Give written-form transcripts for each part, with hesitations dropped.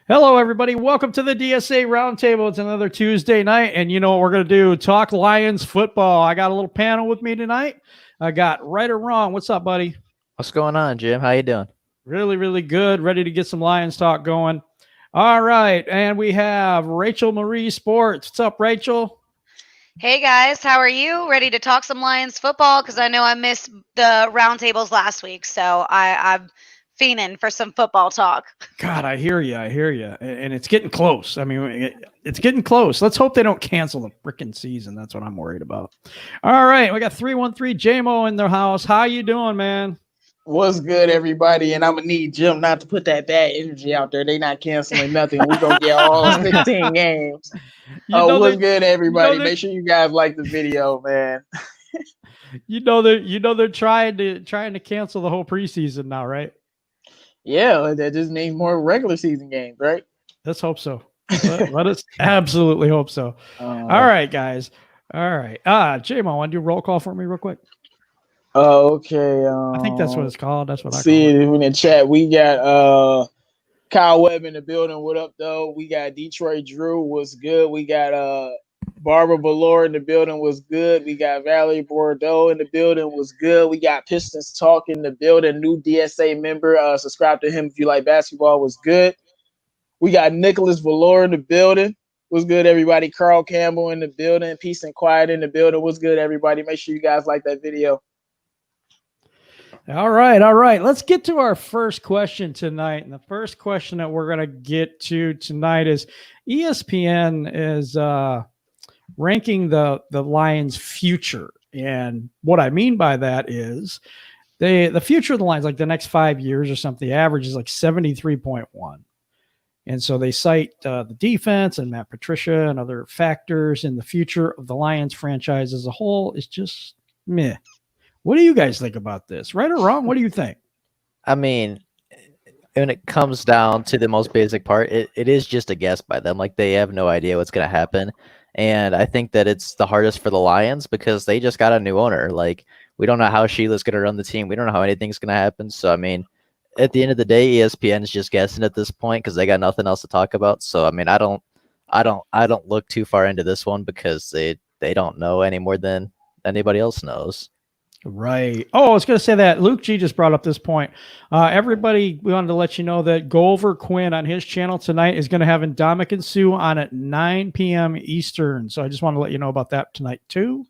Hello, everybody. Welcome to the DSA Roundtable. It's another Tuesday night, and you know what we're going to do? Talk Lions football. I got a little panel with me tonight. I got Right or Wrong. What's up, buddy? What's going on, Jim? How you doing? Really, really good. Ready to get some Lions talk going. All right, and we have Rachel Marie Sports. What's up, Rachel? Hey guys, how are you? Ready to talk some Lions football? Because I know I missed the roundtables last week, so I'm fiending for some football talk. God, I hear you. And it's getting close. I mean, it's getting close. Let's hope they don't cancel the freaking season. That's what I'm worried about. All right, we got 313 JMO in the house. How you doing, man? What's good, everybody? And I'm gonna need Jim not to put that bad energy out there. They not canceling nothing. We're gonna get all 16 games. What's good, everybody? Make sure you guys like the video, man. they're trying to cancel the whole preseason now, right? Yeah, that just means more regular season games, right? Let's hope so. Let us absolutely hope so. All right, guys. All right. J-Mo, want to do a roll call for me real quick? Okay. I think that's what it's called. That's what I see it in the chat. We got Kyle Webb in the building. What up, though? We got Detroit Drew. What's good? We got Barbara Valor in the building. Was good. We got Valerie Bordeaux in the building. Was good. We got Pistons Talk in the building. New DSA member. Subscribe to him if you like basketball. Was good. We got Nicholas Valor in the building. Was good, everybody. Carl Campbell in the building. Peace and Quiet in the building. Was good, everybody. Make sure you guys like that video. All right. Let's get to our first question tonight. And the first question that we're going to get to tonight is ESPN is ranking the Lions' future. And what I mean by that is the future of the Lions, like the next 5 years or something, the average is like 73.1. And so they cite the defense and Matt Patricia and other factors in the future of the Lions franchise as a whole is just meh. What do you guys think about this? Right or wrong? What do you think? I mean, when it comes down to the most basic part, it is just a guess by them. Like, they have no idea what's going to happen. And I think that it's the hardest for the Lions because they just got a new owner. Like, we don't know how Sheila's going to run the team. We don't know how anything's going to happen. So, I mean, at the end of the day, ESPN is just guessing at this point because they got nothing else to talk about. So, I mean, I don't look too far into this one because they don't know any more than anybody else knows. Right. Oh, I was going to say that Luke G just brought up this point. Everybody, we wanted to let you know that Golver Quinn on his channel tonight is going to have Ndamukong Suh on at 9 p.m. Eastern. So I just want to let you know about that tonight too.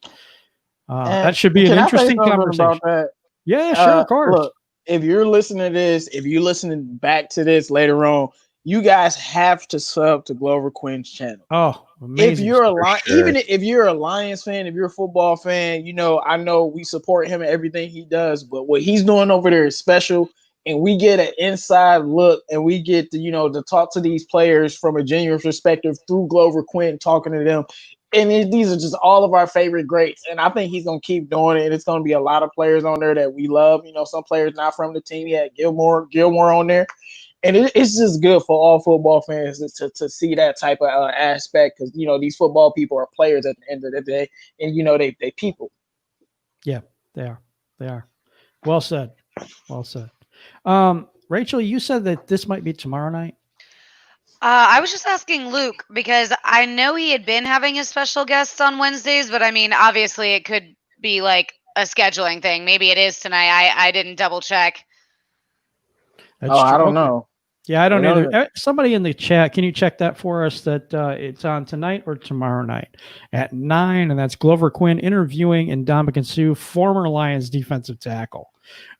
That should be an interesting conversation. About that? Yeah, sure, of course. Look, if you're listening to this, if you're listening back to this later on, you guys have to sub to Glover Quinn's channel. Oh, amazing. If you're even if you're a Lions fan, if you're a football fan, you know, I know we support him and everything he does, but what he's doing over there is special. And we get an inside look and we get to, to talk to these players from a genuine perspective through Glover Quinn, talking to them. And these are just all of our favorite greats. And I think he's going to keep doing it. And it's going to be a lot of players on there that we love. You know, some players not from the team. He had Gilmore on there. And it's just good for all football fans to see that type of aspect because, these football people are players at the end of the day. And, they people. Yeah, they are. Well said. Rachel, you said that this might be tomorrow night. I was just asking Luke because I know he had been having his special guests on Wednesdays, but I mean, obviously it could be like a scheduling thing. Maybe it is tonight. I didn't double check. I don't know. Yeah, I don't either. Somebody in the chat, can you check that for us that it's on tonight or tomorrow night at 9? And that's Glover Quinn interviewing Ndamukong Suh, former Lions defensive tackle.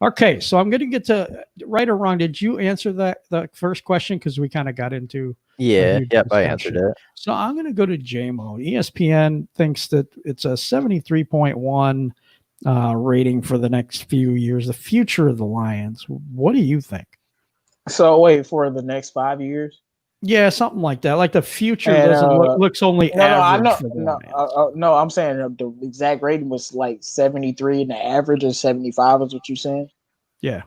Okay, so I'm going to get to right or wrong. Did you answer the first question? Because we kind of got into yep, I answered it. So I'm going to go to JMO. ESPN thinks that it's a 73.1 rating for the next few years, the future of the Lions. What do you think? So wait, for the next 5 years? Yeah, something like that. Like the future looks only average. No, I'm saying the exact rating was like 73 and the average is 75 is what you're saying? Yeah.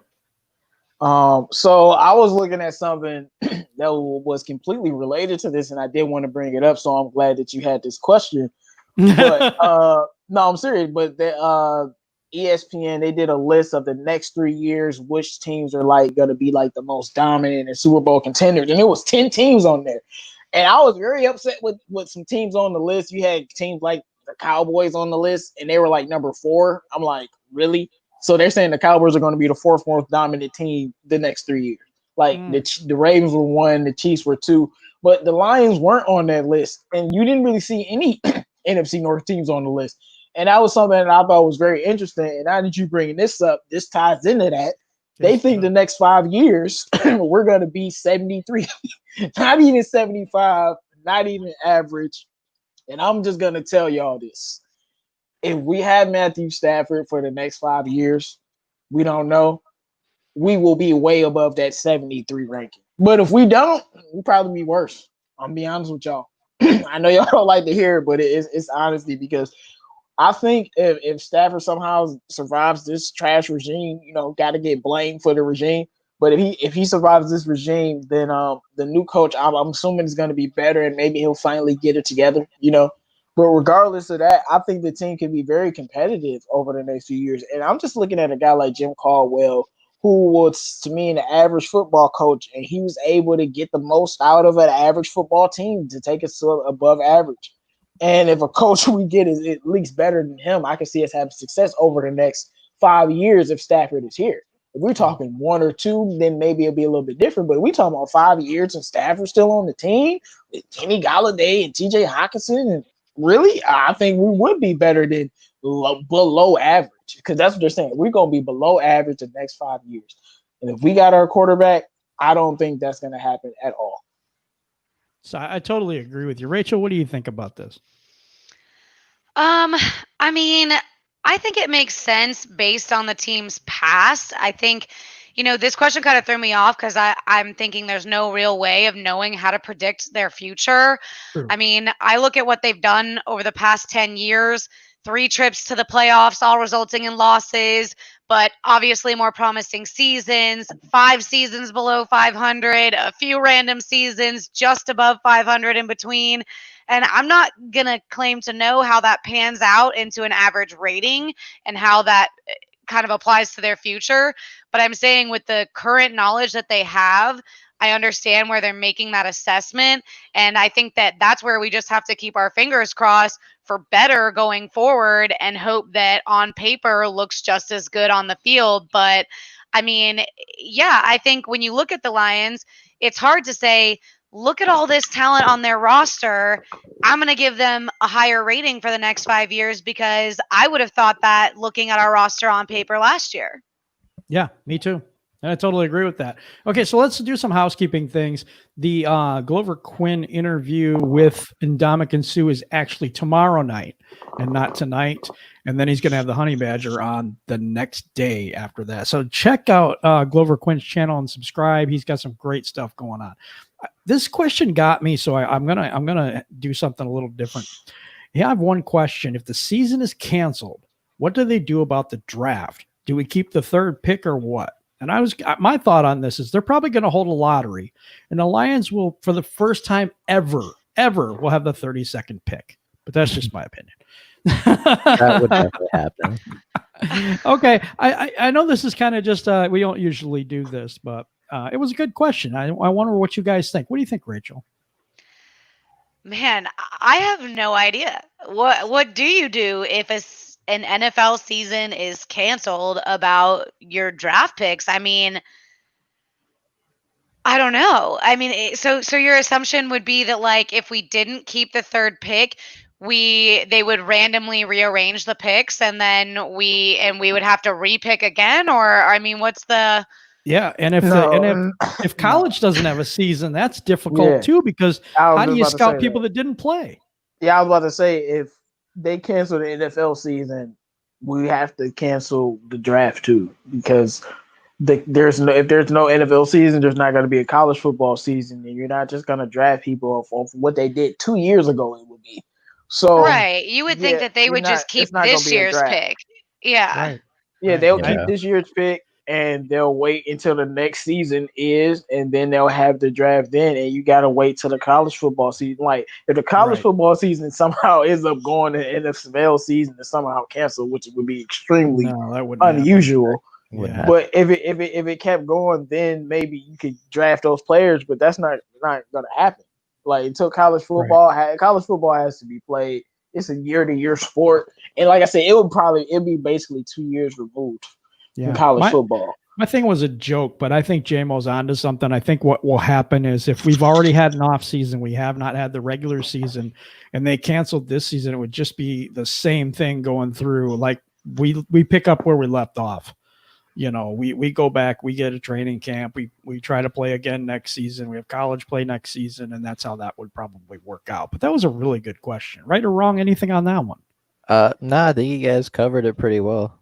So I was looking at something that was completely related to this and I did want to bring it up. So I'm glad that you had this question. But no, I'm serious. But ESPN, they did a list of the next 3 years, which teams are like going to be like the most dominant and Super Bowl contenders, and it was 10 teams on there. And I was very upset with some teams on the list. You had teams like the Cowboys on the list, and they were like number 4. I'm like, really? So they're saying the Cowboys are going to be the 4th most dominant team the next 3 years. Like the Ravens were 1, the Chiefs were 2, but the Lions weren't on that list, and you didn't really see any NFC North teams on the list. And that was something that I thought was very interesting. And now that you bringing this up, this ties into that. They think the next 5 years we're going to be 73, not even 75, not even average. And I'm just going to tell y'all this. If we have Matthew Stafford for the next 5 years, we don't know. We will be way above that 73 ranking. But if we don't, we'll probably be worse. I'm be honest with y'all. I know y'all don't like to hear it, but it's honesty, because I think if Stafford somehow survives this trash regime, got to get blamed for the regime. But if he survives this regime, then the new coach, I'm assuming, is going to be better, and maybe he'll finally get it together. But regardless of that, I think the team can be very competitive over the next few years. And I'm just looking at a guy like Jim Caldwell, who was, to me, an average football coach, and he was able to get the most out of an average football team to take us to above average. And if a coach we get is at least better than him, I can see us having success over the next 5 years if Stafford is here. If we're talking 1 or 2, then maybe it'll be a little bit different. But if we're talking about 5 years and Stafford's still on the team with Kenny Galladay and TJ Hawkinson, and really, I think we would be better than below average, because that's what they're saying. We're going to be below average the next 5 years. And if we got our quarterback, I don't think that's going to happen at all. So I totally agree with you. Rachel, what do you think about this? I mean, I think it makes sense based on the team's past. I think, this question kind of threw me off because I'm thinking there's no real way of knowing how to predict their future. True. I mean, I look at what they've done over the past 10 years, 3 trips to the playoffs, all resulting in losses, but obviously more promising seasons, 5 seasons below 500, a few random seasons just above 500 in between. And I'm not going to claim to know how that pans out into an average rating and how that kind of applies to their future. But I'm saying with the current knowledge that they have, I understand where they're making that assessment. And I think that that's where we just have to keep our fingers crossed for better going forward and hope that on paper looks just as good on the field. But I mean, yeah, I think when you look at the Lions, it's hard to say, look at all this talent on their roster. I'm going to give them a higher rating for the next 5 years, because I would have thought that looking at our roster on paper last year. Yeah, me too. I totally agree with that. Okay, so let's do some housekeeping things. The Glover Quinn interview with Ndamukong Suh is actually tomorrow night and not tonight. And then he's going to have the Honey Badger on the next day after that. So check out Glover Quinn's channel and subscribe. He's got some great stuff going on. This question got me, so I'm gonna do something a little different. I have one question. If the season is canceled, what do they do about the draft? Do we keep the 3rd pick or what? And my thought on this is they're probably going to hold a lottery, and the Lions will, for the first time ever, will have the 32nd pick. But that's just my opinion. That would definitely happen. Okay, I know this is kind of just we don't usually do this, but it was a good question. I wonder what you guys think. What do you think, Rachel? Man, I have no idea. What do you do if an NFL season is canceled about your draft picks? I mean, I don't know. I mean, so your assumption would be that, like, if we didn't keep the 3rd pick, they would randomly rearrange the picks, and then we would have to repick again, or I mean, what's the? Yeah, and if college doesn't have a season, that's difficult too, because how do you scout people that didn't play? Yeah, I was about to say, if they cancel the NFL season, we have to cancel the draft too, because if there's no NFL season, there's not going to be a college football season, and you're not just going to draft people off what they did 2 years ago. It would be so right. You would think that they would just keep this year's pick. Yeah. Right. Yeah, they'll keep this year's pick, and they'll wait until the next season is, and then they'll have the draft then, and you got to wait till the college football season. Like if the college football season somehow ends up going to NFL season and somehow canceled, which would be extremely that wouldn't unusual. Yeah. But if it kept going, then maybe you could draft those players, but that's not going to happen. Like until college football has to be played. It's a year-to-year sport, and like I said, it'd be basically 2 years removed from college football. My thing was a joke, but I think JMO's onto something. I think what will happen is if we've already had an off season, we have not had the regular season, and they canceled this season, it would just be the same thing going through. Like we pick up where we left off. You know, we go back, we get a training camp, we try to play again next season. We have college play next season, and that's how that would probably work out. But that was a really good question. Right or wrong, anything on that one? Nah, I think you guys covered it pretty well.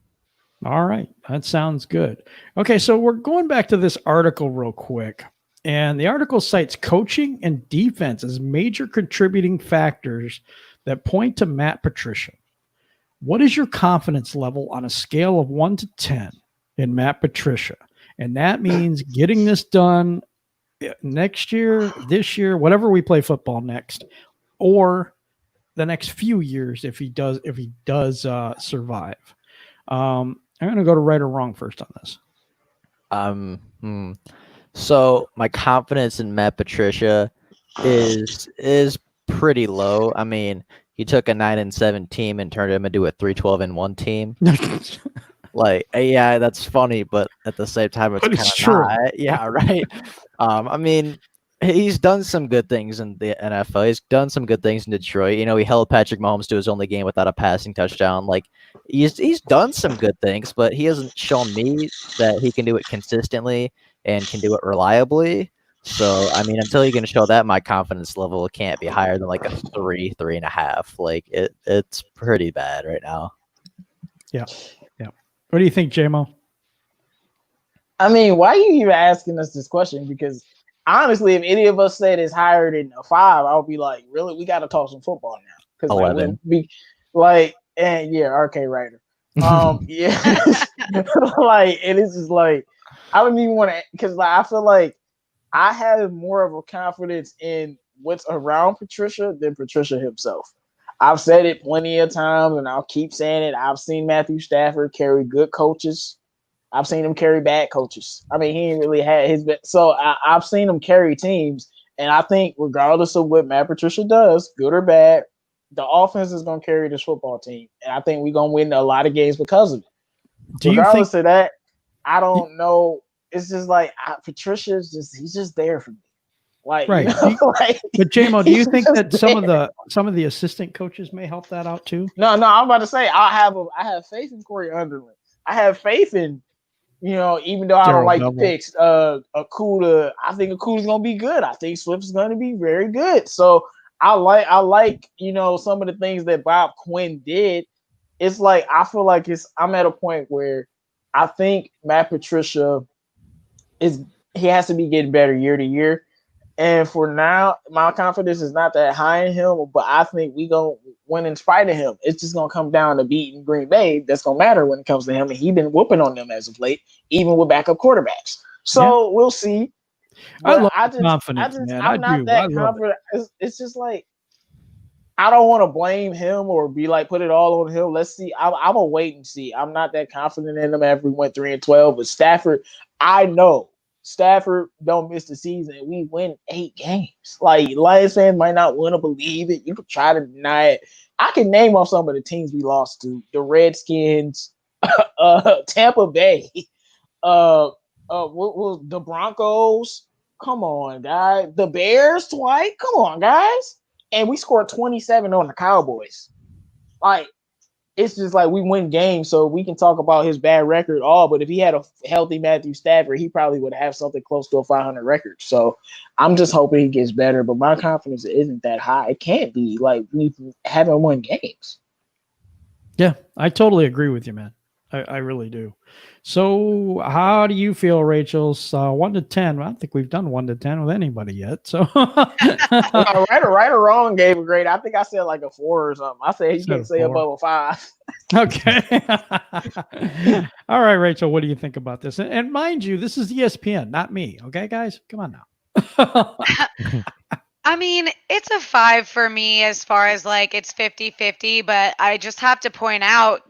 All right. That sounds good. Okay, so we're going back to this article real quick. And the article cites coaching and defense as major contributing factors that point to Matt Patricia. What is your confidence level on a scale of 1 to 10 in Matt Patricia? And that means getting this done next year, this year, whatever we play football next, or the next few years if he does survive. I'm going to go to right or wrong first on this. So my confidence in Matt Patricia is pretty low. I mean, he took a 9-7 team and turned him into a 3-12-1 team. Like, yeah, that's funny, but at the same time, it's kind of true. not. Yeah, right. I mean, he's done some good things in the NFL. He's done some good things in Detroit. You know, he held Patrick Mahomes to his only game without a passing touchdown. Like, he's done some good things, but he hasn't shown me that he can do it consistently and can do it reliably. So, I mean, until he can show that, my confidence level can't be higher than like a 3.5. Like, it's pretty bad right now. Yeah. What do you think, JMO? I mean, why are you even asking us this question? Because honestly, if any of us said it's higher than a 5, I would be like, really? We got to talk some football now. Because 11. RK Writer. Yeah. Like, and it's just like, I don't even want to, because like, I feel like I have more of a confidence in what's around Patricia than Patricia himself. I've said it plenty of times, and I'll keep saying it. I've seen Matthew Stafford carry good coaches. I've seen him carry bad coaches. I mean, he ain't really had his best. So I've seen him carry teams, and I think regardless of what Matt Patricia does, good or bad, the offense is going to carry this football team, and I think we're going to win a lot of games because of it. Regardless of that, I don't know. It's just like Patricia's he's just there for me. Like, right. You know, but JMO, do you think that some of the assistant coaches may help that out too? No, I'm about to say I have faith in Corey Underwood. I have faith in, you know, even though I don't like the picks, Akuda. I think Akuda's gonna be good. I think Swift's gonna be very good. So I like you know, some of the things that Bob Quinn did. It's like I feel like I'm at a point where I think Matt Patricia he has to be getting better year to year. And for now, my confidence is not that high in him, but I think we gonna win in spite of him. It's just gonna come down to beating Green Bay. That's gonna matter when it comes to him, and he's been whooping on them as of late, even with backup quarterbacks. So We'll see. But I love confidence, man. I'm not that confident. It's just like I don't want to blame him or be like put it all on him. Let's see. I'm gonna wait and see. I'm not that confident in him after we went 3-12. But Stafford, I know. Stafford don't miss the season. We win 8 games. Like, Lions fans might not want to believe it. You could try to deny it. I can name off some of the teams we lost to: the Redskins, Tampa Bay, the Broncos. Come on, guys. The Bears twice. Come on, guys. And we scored 27 on the Cowboys. Like, it's just like we win games, so we can talk about his bad record but if he had a healthy Matthew Stafford, he probably would have something close to a 500 record. So I'm just hoping he gets better, but my confidence isn't that high. It can't be. Like, we haven't won games. Yeah, I totally agree with you, man. I really do. So, how do you feel, Rachel's 1 to 10? I don't think we've done 1 to 10 with anybody yet. So, Right or wrong gave a grade. I think I said like a 4 or something. I said he Said can't a say 4. above a 5. Okay. All right, Rachel, what do you think about this? And mind you, this is ESPN, not me. Okay, guys, come on now. I mean, it's a 5 for me as far as like it's 50-50, but I just have to point out,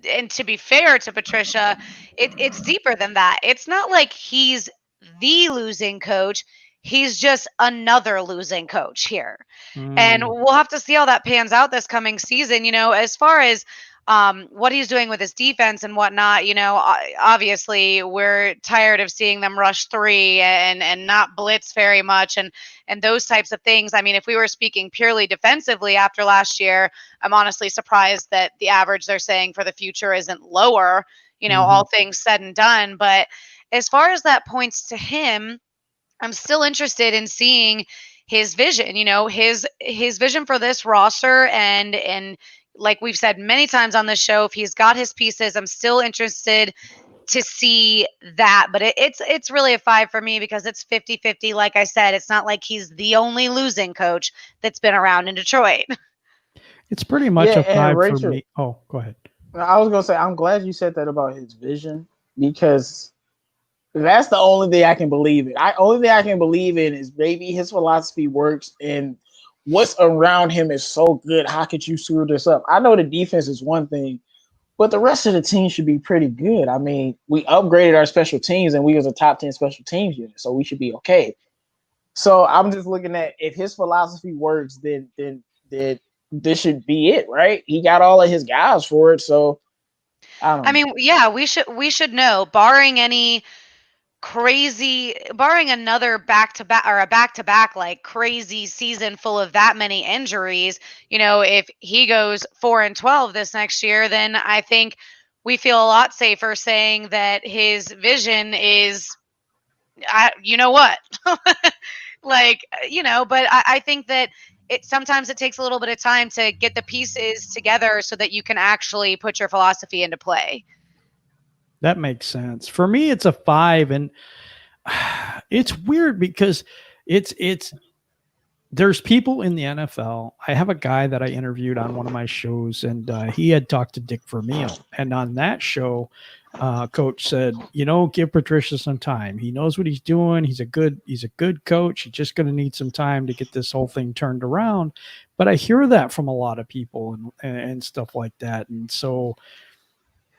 and to be fair to Patricia, it's deeper than that. It's not like he's the losing coach. He's just another losing coach here. And Mm, we'll have to see how that pans out this coming season. As far as what he's doing with his defense and whatnot, obviously we're tired of seeing them rush three and not blitz very much and those types of things. I mean, if we were speaking purely defensively after last year, I'm honestly surprised that the average they're saying for the future isn't lower, all things said and done. But as far as that points to him, I'm still interested in seeing his vision, his vision for this roster and like we've said many times on this show, if he's got his pieces, I'm still interested to see that. But it's really a 5 for me because it's 50-50. Like I said, it's not like he's the only losing coach that's been around in Detroit. it's pretty much Yeah, a and 5 for Rachel, me. Oh, go ahead. I was gonna say I'm glad you said that about his vision because that's the only thing I can believe in. Only thing I can believe in is maybe his philosophy works and what's around him is so good. How could you screw this up? I know the defense is one thing, but the rest of the team should be pretty good. I mean, we upgraded our special teams and we was a top 10 special teams unit, so we should be okay. So I'm just looking at if his philosophy works, then this should be it, right? He got all of his guys for it, so I don't know. I mean, yeah, we should know, barring another back-to-back or a back-to-back like crazy season full of that many injuries, if he goes 4-12 this next year, then I think we feel a lot safer saying that his vision is, you know what, but I think that sometimes it takes a little bit of time to get the pieces together so that you can actually put your philosophy into play. That makes sense. For me, it's a 5, and it's weird because it's there's people in the NFL. I have a guy that I interviewed on one of my shows, and he had talked to Dick Vermeil, and on that show, coach said, give Patricia some time. He knows what he's doing. He's a good coach. He's just going to need some time to get this whole thing turned around. But I hear that from a lot of people and stuff like that, and so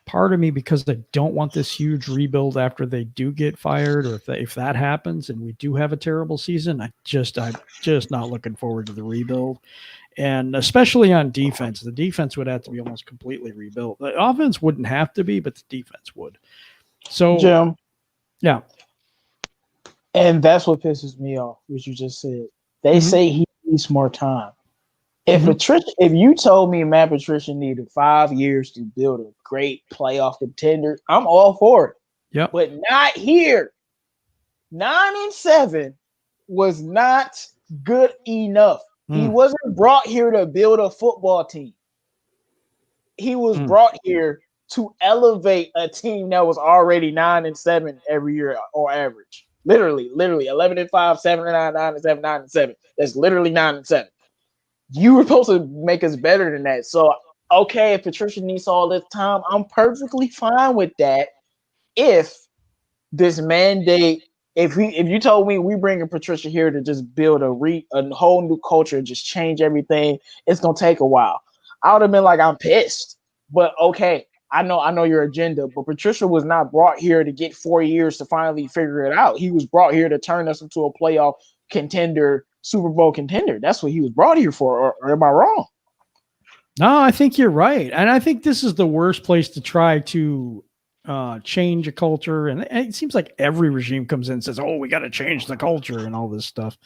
part of me, because I don't want this huge rebuild after they do get fired, or if that happens and we do have a terrible season, I'm just not looking forward to the rebuild. And especially on defense, the defense would have to be almost completely rebuilt. The offense wouldn't have to be, but the defense would. So, Jim, yeah. and that's what pisses me off, what you just said. They say he needs more time. If you told me Matt Patricia needed 5 years to build a great playoff contender, I'm all for it. Yep. But not here. 9-7 was not good enough. He wasn't brought here to build a football team. He was brought here to elevate a team that was already 9-7 every year on average. Literally 11-5, 7-9, 9-7, 9-7. That's literally 9-7. You were supposed to make us better than that. So, okay, if Patricia needs all this time, I'm perfectly fine with that. If this mandate, if you told me we bringing Patricia here to just build a whole new culture, just change everything, it's gonna take a while. I would have been like, I'm pissed. But okay, I know your agenda. But Patricia was not brought here to get 4 years to finally figure it out. He was brought here to turn us into a playoff contender, Super Bowl contender. That's what he was brought here for. Or am I wrong? No, I think you're right. And I think this is the worst place to try to change a culture. And it seems like every regime comes in and says, oh, we got to change the culture and all this stuff.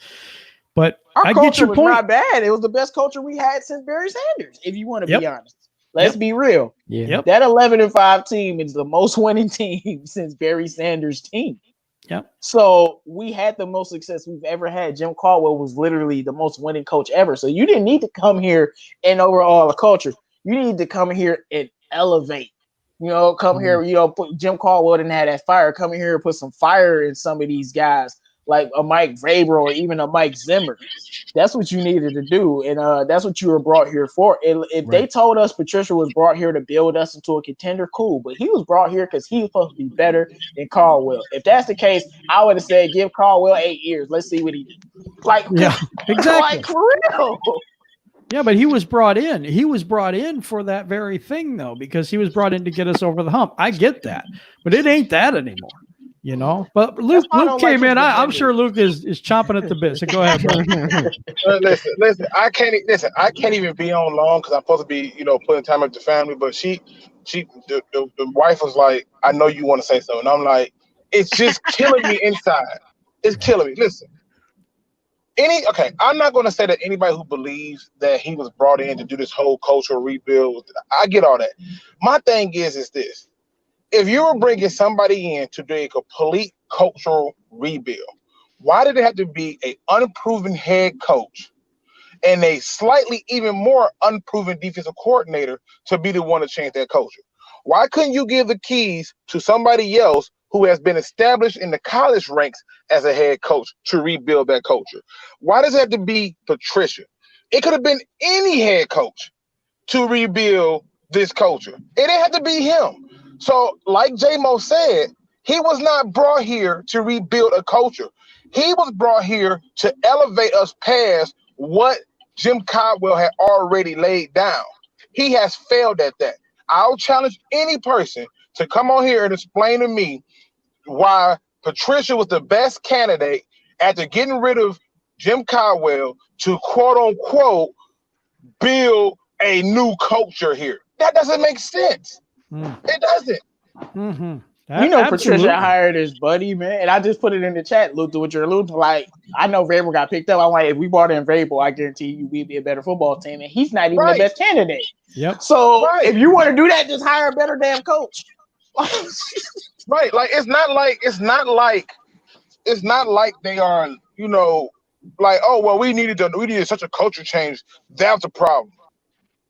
But I get your point. Not bad. It was the best culture we had since Barry Sanders, if you want to be honest. Let's be real. Yeah. That 11-5 team is the most winning team since Barry Sanders' team. Yep. So we had the most success we've ever had. Jim Caldwell was literally the most winning coach ever. So you didn't need to come here and overhaul the culture. You need to come here and elevate. Come here, put Jim Caldwell didn't have that fire. Come here and put some fire in some of these guys, like a Mike Vrabel or even a Mike Zimmer. That's what you needed to do, and that's what you were brought here for. If they told us Patricia was brought here to build us into a contender, cool. But he was brought here because he was supposed to be better than Caldwell. If that's the case, I would have said give Caldwell 8 years. Let's see what he did. Yeah, exactly. Like for real. Yeah, but he was brought in. He was brought in for that very thing, though, because he was brought in to get us over the hump. I get that, but it ain't that anymore. But Luke came in. I'm sure Luke is chomping at the bit. So go ahead, bro. Listen. I can't even be on long because I'm supposed to be, putting time with the family. But the wife was like, "I know you want to say something." And I'm like, "It's just killing me inside. It's killing me." Listen. I'm not going to say that anybody who believes that he was brought in to do this whole cultural rebuild, I get all that. My thing is this. If you were bringing somebody in to do a complete cultural rebuild, why did it have to be an unproven head coach and a slightly even more unproven defensive coordinator to be the one to change that culture? Why couldn't you give the keys to somebody else who has been established in the college ranks as a head coach to rebuild that culture? Why does it have to be Patricia? It could have been any head coach to rebuild this culture. It didn't have to be him. So, like J-Mo said, he was not brought here to rebuild a culture. He was brought here to elevate us past what Jim Caldwell had already laid down. He has failed at that. I'll challenge any person to come on here and explain to me why Patricia was the best candidate after getting rid of Jim Caldwell to quote unquote build a new culture here. That doesn't make sense. It doesn't. Mm-hmm. Patricia hired his buddy, man, and I just put it in the chat, Luther, what you're alluding to. Like, I know Vrabel got picked up. I'm like, if we brought in Vrabel, I guarantee you we'd be a better football team, and he's not even the best candidate. Yep. So if you want to do that, just hire a better damn coach. Right. Like it's not like they are, like, oh well, we needed such a culture change. That's the problem.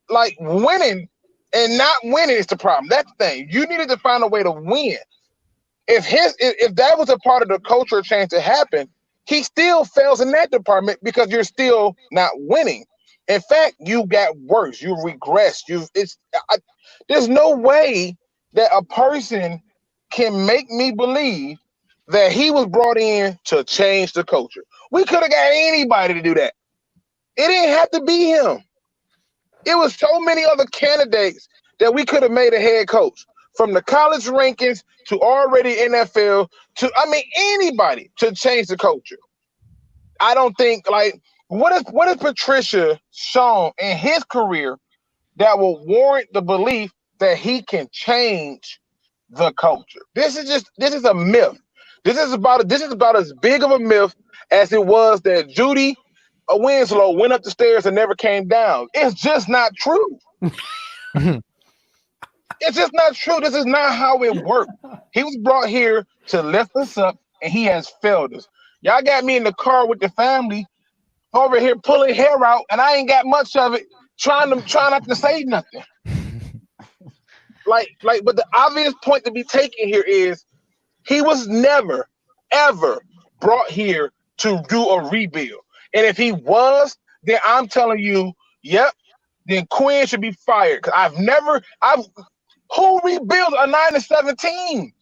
Like winning and not winning is the problem. That's the thing. You needed to find a way to win. If that was a part of the culture change to happen, he still fails in that department because you're still not winning. In fact, you got worse. You regressed. There's no way that a person can make me believe that he was brought in to change the culture. We could have got anybody to do that. It didn't have to be him. It was so many other candidates that we could have made a head coach, from the college rankings to already NFL to, anybody to change the culture. I don't think, what is Patricia shown in his career that will warrant the belief that he can change the culture? This is a myth. This is about as big of a myth as it was that Judy Winslow went up the stairs and never came down. It's just not true. It's just not true. This is not how it worked. He was brought here to lift us up, and he has failed us. Y'all got me in the car with the family over here pulling hair out, and I ain't got much of it, trying not to say nothing. But the obvious point to be taken here is he was never, ever brought here to do a rebuild. And if he was, then I'm telling you, yep, then Quinn should be fired. Because who rebuilt a 9-17?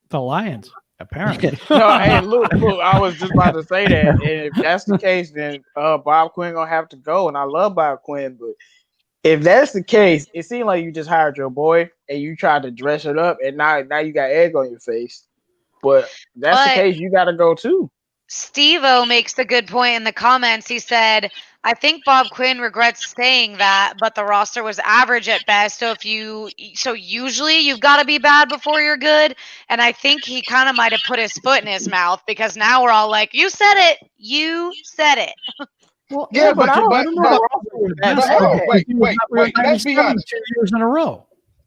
The Lions, apparently. No, hey, look, I was just about to say that. And if that's the case, then Bob Quinn gonna have to go. And I love Bob Quinn, but if that's the case, it seemed like you just hired your boy and you tried to dress it up, and now you got egg on your face. But if that's the case, you got to go too. Steve-O makes a good point in the comments. He said, I think Bob Quinn regrets saying that, but the roster was average at best. So usually you've got to be bad before you're good. And I think he kind of might have put his foot in his mouth, because now we're all like, you said it. You said it. Well, yeah, but I don't know. Wait, let's be honest. 2 years in a row.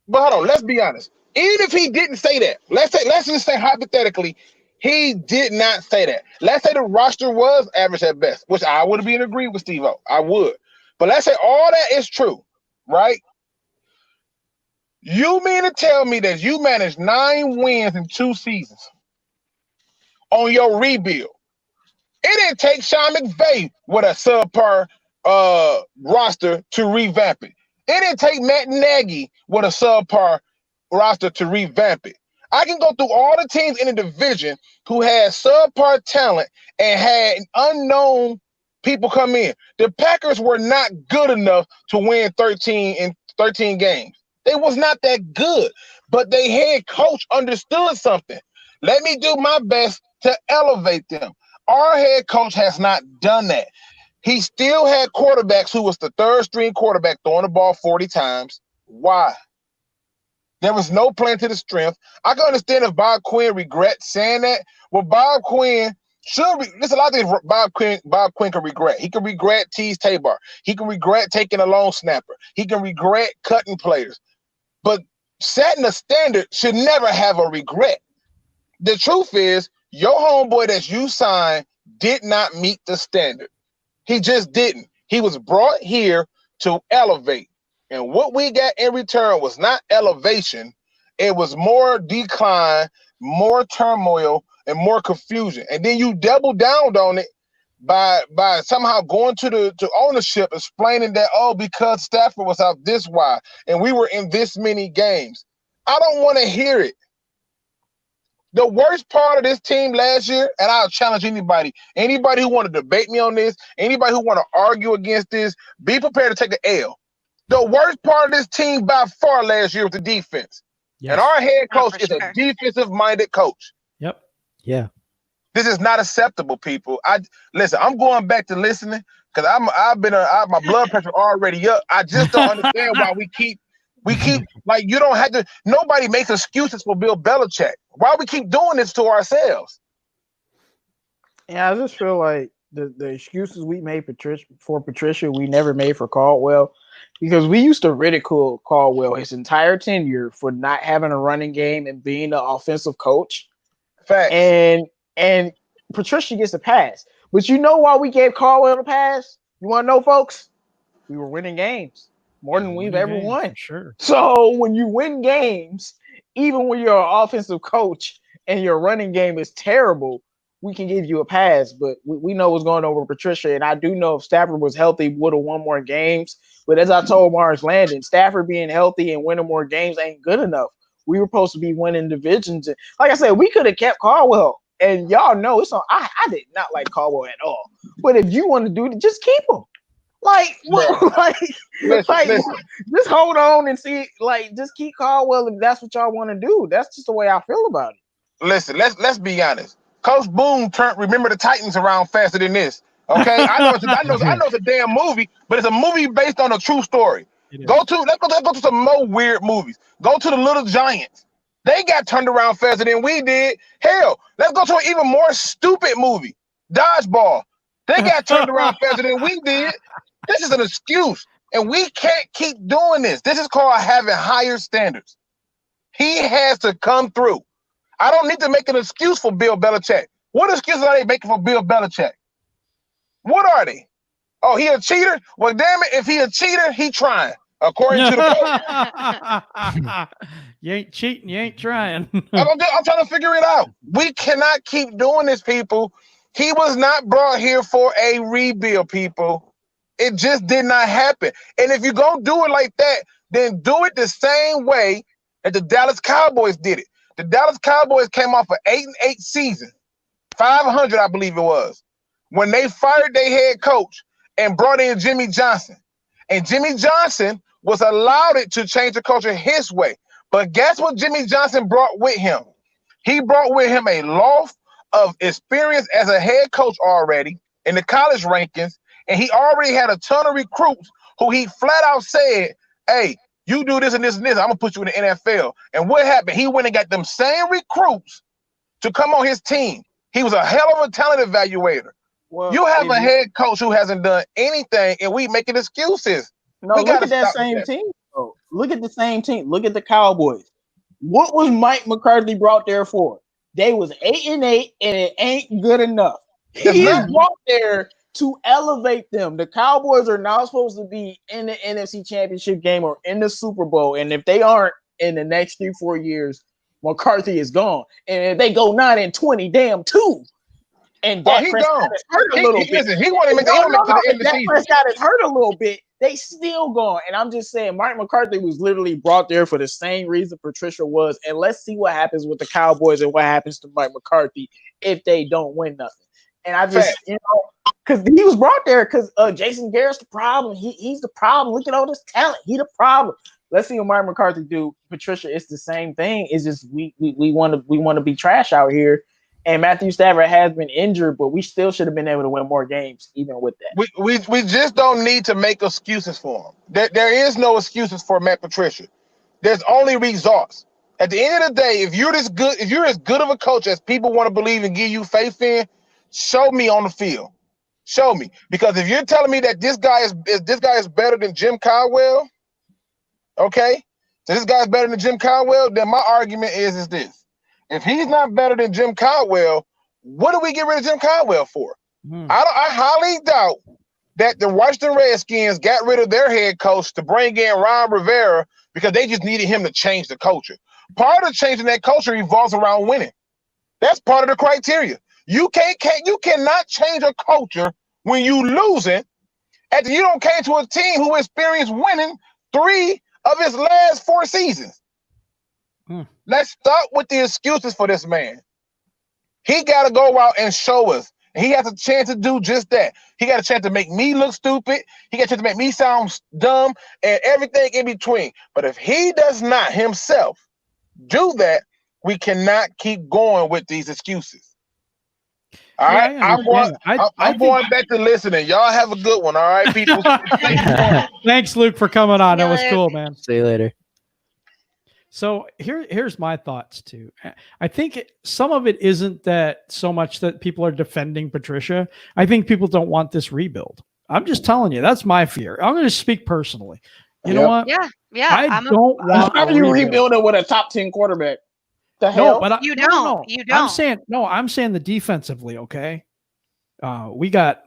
But hold on, let's be honest. Even if he didn't say that, let's just say hypothetically, he did not say that. Let's say the roster was average at best, which I would be in agreement with Steve-O. I would. But let's say all that is true, right? You mean to tell me that you managed 9 wins in 2 seasons on your rebuild? It didn't take Sean McVay with a subpar roster to revamp it. It didn't take Matt Nagy with a subpar roster to revamp it. I can go through all the teams in the division who had subpar talent and had unknown people come in. The Packers were not good enough to win 13 games. They was not that good, but their head coach understood something. Let me do my best to elevate them. Our head coach has not done that. He still had quarterbacks who was the third string quarterback throwing the ball 40 times. Why? There was no plan to the strength. I can understand if Bob Quinn regrets saying that. Well, Bob Quinn there's a lot of things Bob Quinn can regret. He can regret Tease Tabar. He can regret taking a long snapper. He can regret cutting players. But setting a standard should never have a regret. The truth is, your homeboy that you signed did not meet the standard. He just didn't. He was brought here to elevate. And what we got in return was not elevation. It was more decline, more turmoil, and more confusion. And then you double down on it by somehow going to ownership, explaining that, because Stafford was out this wide and we were in this many games. I don't want to hear it. The worst part of this team last year, and I'll challenge anybody who want to debate me on this, anybody who want to argue against this, be prepared to take the L. The worst part of this team by far last year was the defense. Yes. And our head coach is a defensive-minded coach. Yep. Yeah. This is not acceptable, people. Listen, I'm going back to listening because my blood pressure already up. I just don't understand why we keep like, you don't have to. Nobody makes excuses for Bill Belichick. Why we keep doing this to ourselves? Yeah, I just feel like the excuses we made for Patricia, we never made for Caldwell, because we used to ridicule Caldwell his entire tenure for not having a running game and being the offensive coach. Facts. And Patricia gets a pass. But you know why we gave Caldwell a pass? You want to know, folks? We were winning games more than we've ever won. Sure. So when you win games, even when you're an offensive coach and your running game is terrible, we can give you a pass. But we know what's going on with Patricia. And I do know if Stafford was healthy, would have won more games. But as I told Mars Landon, Stafford being healthy and winning more games ain't good enough. We were supposed to be winning divisions. And like I said, we could have kept Caldwell. And y'all know it's on. I did not like Caldwell at all. But if you want to do it, just keep him. Like, what? Listen. Just hold on and see. Like, just keep Caldwell if that's what y'all want to do. That's just the way I feel about it. Listen, let's be honest. Coach Boone Remember the Titans around faster than this. Okay, I know it's a damn movie, but it's a movie based on a true story. Let's go to some more weird movies. Go to the Little Giants. They got turned around faster than we did. Hell, let's go to an even more stupid movie, Dodgeball. They got turned around faster than we did. This is an excuse, and we can't keep doing this. This is called having higher standards. He has to come through. I don't need to make an excuse for Bill Belichick. What excuses are they making for Bill Belichick? What are they? Oh, he a cheater? Well, damn it, if he a cheater, he trying, according to the coach. You ain't cheating, you ain't trying. I'm trying to figure it out. We cannot keep doing this, people. He was not brought here for a rebuild, people. It just did not happen. And if you're going to do it like that, then do it the same way that the Dallas Cowboys did it. The Dallas Cowboys came off an 8-8 season, 500, I believe it was, when they fired their head coach and brought in Jimmy Johnson. And Jimmy Johnson was allowed it to change the culture his way. But guess what Jimmy Johnson brought with him? He brought with him a loft of experience as a head coach already in the college rankings, and he already had a ton of recruits who he flat out said, hey, you do this and this and this, I'm going to put you in the NFL. And what happened? He went and got them same recruits to come on his team. He was a hell of a talent evaluator. Well, you have a head coach who hasn't done anything, and we making excuses. No, look at that same team. Bro. Look at the same team. Look at the Cowboys. What was Mike McCarthy brought there for? They was 8-8, and it ain't good enough. He is brought there to elevate them. The Cowboys are now supposed to be in the NFC Championship game or in the Super Bowl, and if they aren't, in the next 3-4 years, McCarthy is gone. And if they go 9-20, damn too. And Dak He Prescott gone. is hurt a little bit. Listen, he want to make the end to the end of the Dak season. Prescott is hurt a little bit. They still gone. And I'm just saying, Mike McCarthy was literally brought there for the same reason Patricia was. And let's see what happens with the Cowboys and what happens to Mike McCarthy if they don't win nothing. And I just, because he was brought there because Jason Garrett's the problem. He's the problem. Look at all this talent. He the problem. Let's see what Mike McCarthy do. Patricia, it's the same thing. It's just we want to be trash out here. And Matthew Stafford has been injured, but we still should have been able to win more games even with that. We just don't need to make excuses for him. There is no excuses for Matt Patricia. There's only results. At the end of the day, if you're as good of a coach as people want to believe and give you faith in, show me on the field. Show me. Because if you're telling me that this guy is better than Jim Caldwell, okay? So this guy's better than Jim Caldwell, then my argument is this. If he's not better than Jim Caldwell, what do we get rid of Jim Caldwell for? I highly doubt that the Washington Redskins got rid of their head coach to bring in Ron Rivera because they just needed him to change the culture. Part of changing that culture revolves around winning. That's part of the criteria. You cannot change a culture when you losing after you don't came to a team who experienced winning 3 of his last 4 seasons. Let's start with the excuses for this man. He got to go out and show us. He has a chance to do just that. He got a chance to make me look stupid. He got a chance to make me sound dumb and everything in between. But if he does not himself do that, we cannot keep going with these excuses. All right, I'm going back to listening. Y'all have a good one. All right, people. Thanks, Luke, for coming on. That was cool, man. See you later. So here's my thoughts too. I think some of it isn't that so much that people are defending Patricia. I think people don't want this rebuild. I'm just telling you, that's my fear. I'm going to speak personally. You know what? Yeah. I don't want. How do you rebuild it with a top 10 quarterback? The hell? No, but you don't. You don't. I'm saying the defensively. Okay, we got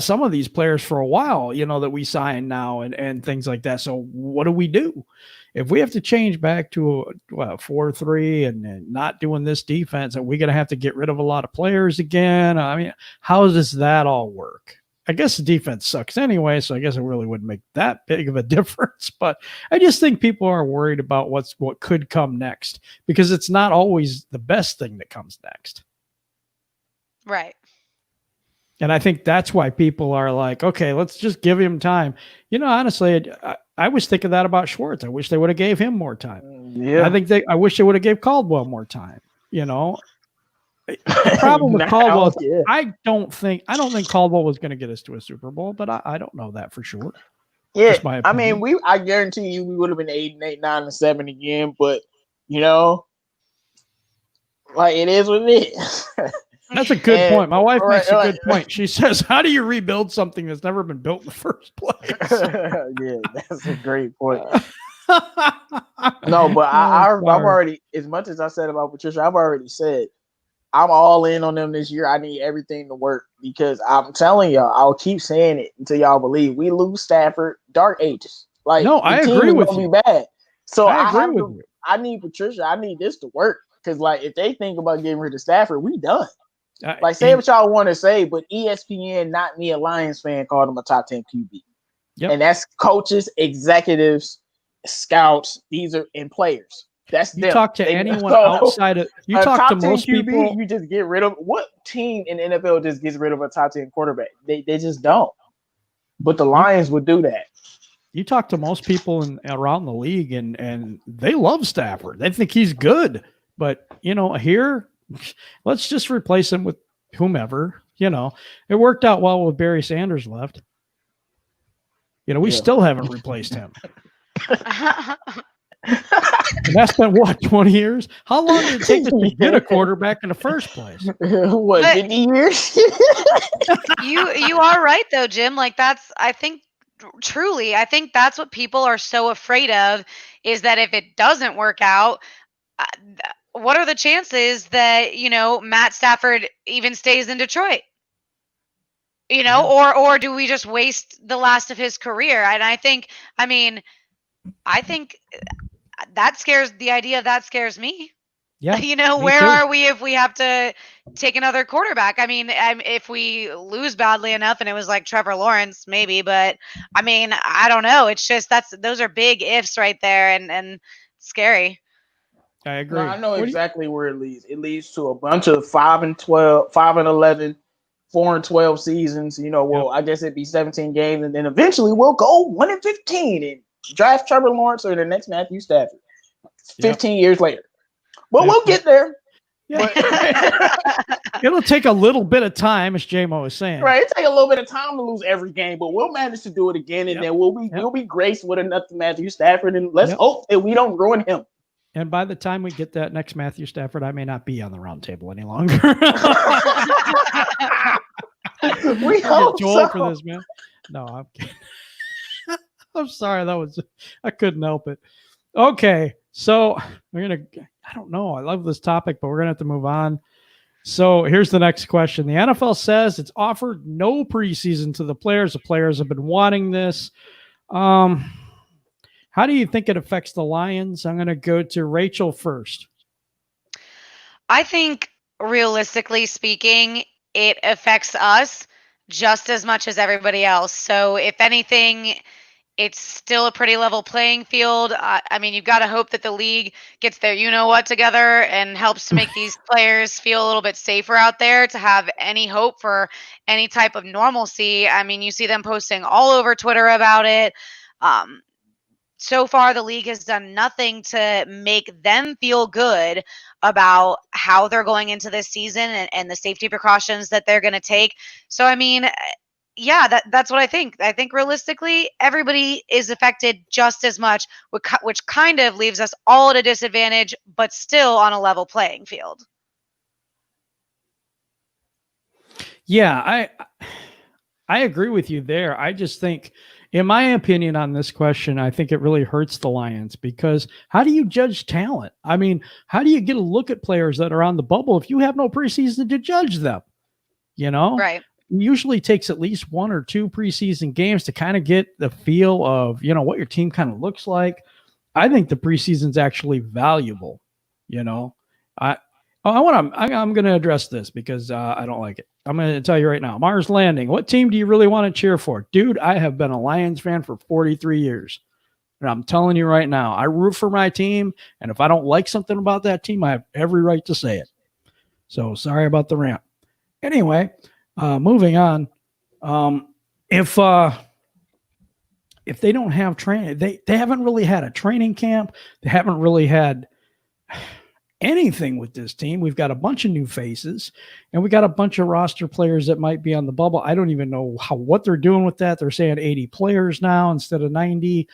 some of these players for a while, that we signed now and things like that. So what do? If we have to change back to a 4-3 and not doing this defense, and we're going to have to get rid of a lot of players again, I mean, how does that all work? I guess the defense sucks anyway, so I guess it really wouldn't make that big of a difference. But I just think people are worried about what could come next because it's not always the best thing that comes next. Right. And I think that's why people are like, okay, let's just give him time. Honestly, I was thinking that about Schwartz. I wish they would have gave him more time. Yeah. I wish they would have gave Caldwell more time. The problem with Caldwell, I don't think Caldwell was going to get us to a Super Bowl, but I don't know that for sure. Yeah, I mean, I guarantee you we would have been 8-8, 9-7 again, but like it is what it is. That's a good point. My wife makes a good point. She says, "How do you rebuild something that's never been built in the first place?" Yeah, that's a great point. No, but I've already, as much as I said about Patricia, I've already said I'm all in on them this year. I need everything to work because I'm telling y'all, I'll keep saying it until y'all believe. We lose Stafford, dark ages. Like, no, I agree with you. Be bad. So I agree with you. I need Patricia. I need this to work because, like, if they think about getting rid of Stafford, we done. Like, say what y'all want to say, but ESPN, not me, a Lions fan, called him a top 10 QB. Yep. And that's coaches, executives, scouts, and players. That's you them. Talk to anyone outside of you talk to most QB, people. You just get rid of what team in the NFL just gets rid of a top 10 quarterback? They just don't. But the Lions would do that. You talk to most people around the league, and they love Stafford. They think he's good. But here, let's just replace him with whomever. It worked out well with Barry Sanders left. We still haven't replaced him. And that's been 20 years? How long did it take to get a quarterback in the first place? 50 years? You are right though, Jim. Like I think that's what people are so afraid of is that if it doesn't work out, what are the chances that, Matt Stafford even stays in Detroit? Or do we just waste the last of his career? And I think the idea of that scares me. Yeah, You know, me where too. are we if we have to take another quarterback? I mean, if we lose badly enough and it was like Trevor Lawrence, maybe, but I mean, I don't know. It's just those are big ifs right there and scary. I No, agree. I know What do you, exactly where it leads. It leads to a bunch of 5-12, 5-11, 4-12 seasons. You know, Yep. well, I guess it'd be 17 games, and then eventually we'll go 1-15 and draft Trevor Lawrence or the next Matthew Stafford. 15 years later, but Yep, we'll get there. yeah. But It'll take a little bit of time, as JMO was saying. right, it take a little bit of time to lose every game, but we'll manage to do it again, and Yep. then we'll be graced with another Matthew Stafford, and let's hope that we don't ruin him. And by the time we get that next Matthew Stafford, I may not be on the round table any longer. We I hope get too old so. for this, man. No, I'm kidding. I'm sorry. I couldn't help it. Okay. So I don't know. I love this topic, but we're going to have to move on. So here's the next question. The NFL says it's offered no preseason to the players. The players have been wanting this. How do you think it affects the Lions? I'm going to go to Rachel first. I think realistically speaking, it affects us just as much as everybody else. So if anything, it's still a pretty level playing field. I mean, you've got to hope that the league gets their you-know-what together and helps to make these players feel a little bit safer out there to have any hope for any type of normalcy. I mean, you see them posting all over Twitter about it. So far, the league has done nothing to make them feel good about how they're going into this season and the safety precautions that they're going to take. So, I mean, yeah, that's what I think. I think realistically, everybody is affected just as much, which kind of leaves us all at a disadvantage, but still on a level playing field. Yeah, I agree with you there. I just think, in my opinion on this question, I think it really hurts the Lions because how do you judge talent? I mean, how do you get a look at players that are on the bubble if you have no preseason to judge them? You know? Right. It usually takes at least 1 or 2 preseason games to kind of get the feel of, what your team kind of looks like. I think the preseason's actually valuable. I'm going to address this because I don't like it. I'm going to tell you right now, Mars Landing, what team do you really want to cheer for? Dude, I have been a Lions fan for 43 years. And I'm telling you right now, I root for my team. And if I don't like something about that team, I have every right to say it. So sorry about the rant. Anyway, moving on. If they don't have training, they haven't really had a training camp. They haven't really had anything with this team. We've got a bunch of new faces and we got a bunch of roster players that might be on the bubble. I don't even know what they're doing with that. They're saying 80 players now instead of 90.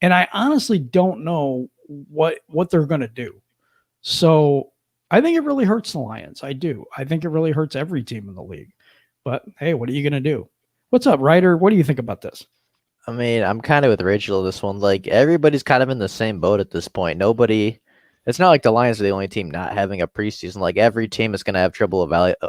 And I honestly don't know what they're going to do. So I think it really hurts the Lions. I do. I think it really hurts every team in the league. But hey, what are you going to do? What's up, Ryder? What do you think about this? I mean, I'm kind of with Rachel on this one. Like, everybody's kind of in the same boat at this point. It's not like the Lions are the only team not having a preseason. Like, every team is going to have trouble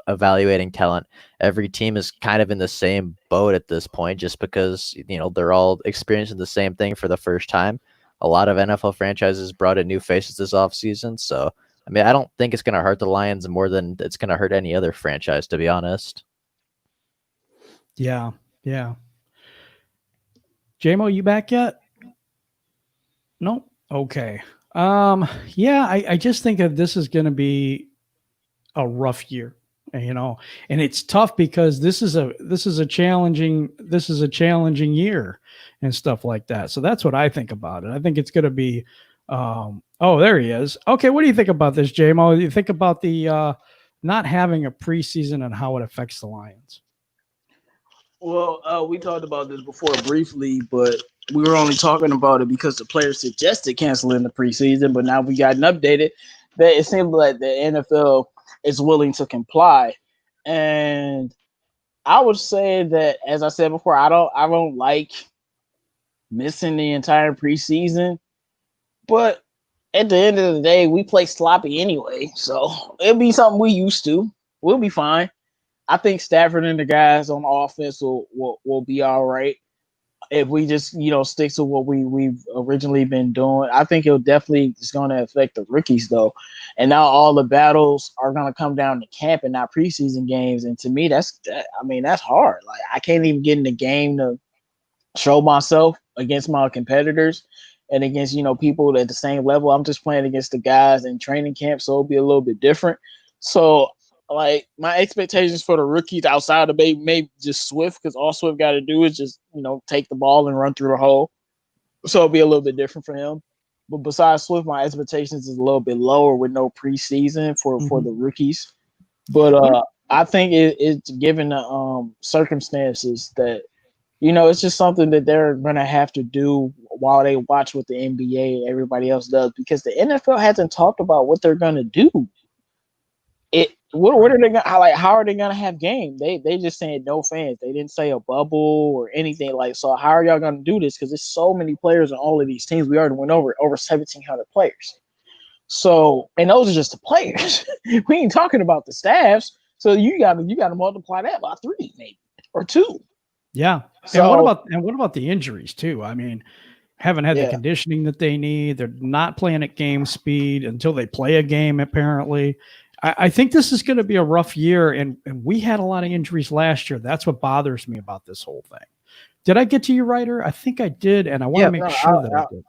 evaluating talent. Every team is kind of in the same boat at this point just because, they're all experiencing the same thing for the first time. A lot of NFL franchises brought in new faces this offseason. So, I mean, I don't think it's going to hurt the Lions more than it's going to hurt any other franchise, to be honest. Yeah. JMO, you back yet? Nope. Okay. Yeah, I just think that this is going to be a rough year, and it's tough because this is a challenging year and stuff like that. So that's what I think about it. I think it's going to be, there he is. Okay. What do you think about this, JMO? Do you think about the, not having a preseason and how it affects the Lions? Well, we talked about this before briefly, but we were only talking about it because the players suggested canceling the preseason. But now we got an updated that it seems like the NFL is willing to comply. And I would say that, as I said before, I don't like missing the entire preseason. But at the end of the day, we play sloppy anyway, so it'll be something we used to. We'll be fine. I think Stafford and the guys on offense will be all right. if we just stick to what we've originally been doing. I think it'll definitely is going to affect the rookies though, and now all the battles are going to come down to camp and not preseason games. And to me, that's hard. Like I can't even get in the game to show myself against my competitors and against people at the same level. I'm just playing against the guys in training camp, so it'll be a little bit different. So like my expectations for the rookies outside of maybe just Swift, because all Swift got to do is just take the ball and run through the hole. So it'll be a little bit different for him. But besides Swift, my expectations is a little bit lower with no preseason for the rookies. But I think it's given the circumstances that it's just something that they're gonna have to do while they watch what the NBA and everybody else does, because the NFL hasn't talked about what they're gonna do. What are they gonna how are they gonna have games? They just saying no fans. They didn't say a bubble or anything like. So how are y'all gonna do this? Because there's so many players on all of these teams. We already went over 1,700 players. So and those are just the players. We ain't talking about the staffs. So you gotta multiply that by 3 maybe or 2. Yeah. So And what about the injuries too? I mean, haven't had the conditioning that they need. They're not playing at game speed until they play a game, apparently. I think this is going to be a rough year, and we had a lot of injuries last year. That's what bothers me about this whole thing. Did I get to you, Ryder? I think I did, and I want to make sure that I did.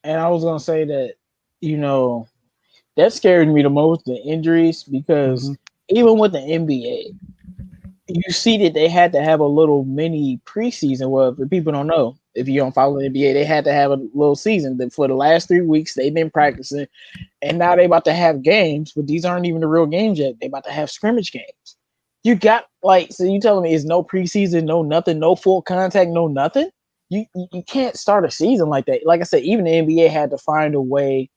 And I was going to say that, that scared me the most, the injuries, because even with the NBA, you see that they had to have a little mini preseason. Well, if people don't know, if you don't follow the NBA, they had to have a little season. That for the last 3 weeks, they've been practicing, and now they're about to have games, but these aren't even the real games yet. They're about to have scrimmage games. You got so you telling me it's no preseason, no nothing, no full contact, no nothing? You can't start a season like that. Like I said, even the NBA had to find a way.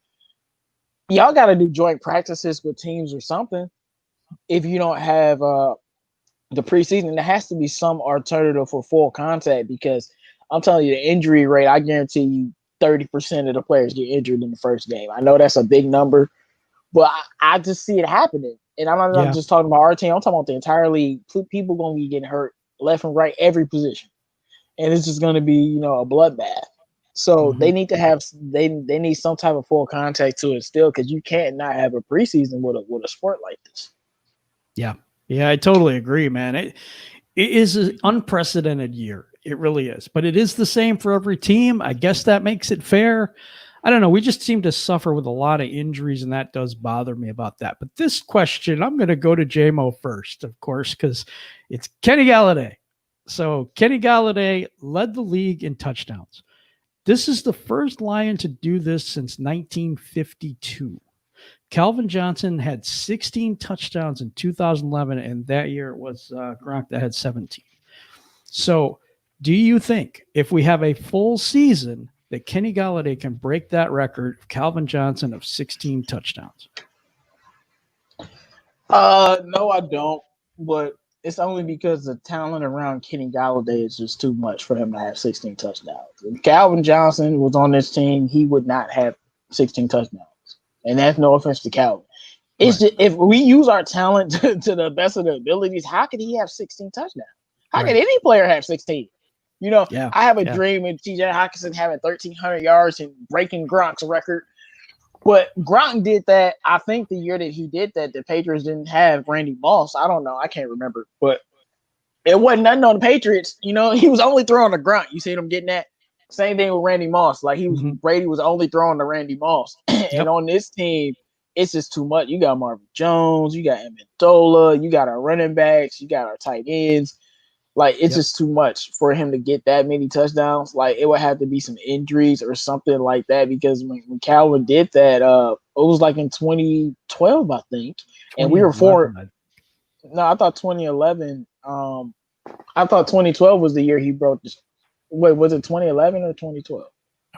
Y'all got to do joint practices with teams or something. If you don't have the preseason, there has to be some alternative for full contact, because I'm telling you, the injury rate, I guarantee you 30% of the players get injured in the first game. I know that's a big number, but I just see it happening. And I'm not just talking about our team. I'm talking about the entire league. People going to be getting hurt left and right, every position. And it's just going to be, a bloodbath. So they need to have they need some type of full contact to it still, because you can't not have a preseason with a sport like this. Yeah. Yeah, I totally agree, man. It is an unprecedented year. It really is. But it is the same for every team. I guess that makes it fair. I don't know. We just seem to suffer with a lot of injuries, and that does bother me about that. But this question, I'm going to go to J-Mo first, of course, because it's Kenny Galladay. So Kenny Galladay led the league in touchdowns. This is the first Lion to do this since 1952. Calvin Johnson had 16 touchdowns in 2011, and that year it was Gronk that had 17. So do you think if we have a full season that Kenny Galladay can break that record of Calvin Johnson of 16 touchdowns? No, I don't. But it's only because the talent around Kenny Galladay is just too much for him to have 16 touchdowns. If Calvin Johnson was on this team, he would not have 16 touchdowns. And that's no offense to Calvin. It's just, if we use our talent to the best of their abilities, how could he have 16 touchdowns? How could any player have 16? I have a dream of TJ Hawkinson having 1,300 yards and breaking Gronk's record. But Gronk did that. I think the year that he did that, the Patriots didn't have Randy Moss. I don't know. I can't remember. But it wasn't nothing on the Patriots. He was only throwing to Gronk. You see what I'm getting at? Same thing with Randy Moss. Like Brady was only throwing to Randy Moss. And on this team, it's just too much. You got Marvin Jones, you got Amendola, you got our running backs, you got our tight ends. Like, it's just too much for him to get that many touchdowns. Like, it would have to be some injuries or something like that, because when Calvin did that, it was like in 2012, I think. And we were I thought 2011. I thought 2012 was the year he broke this. Wait, was it 2011 or 2012?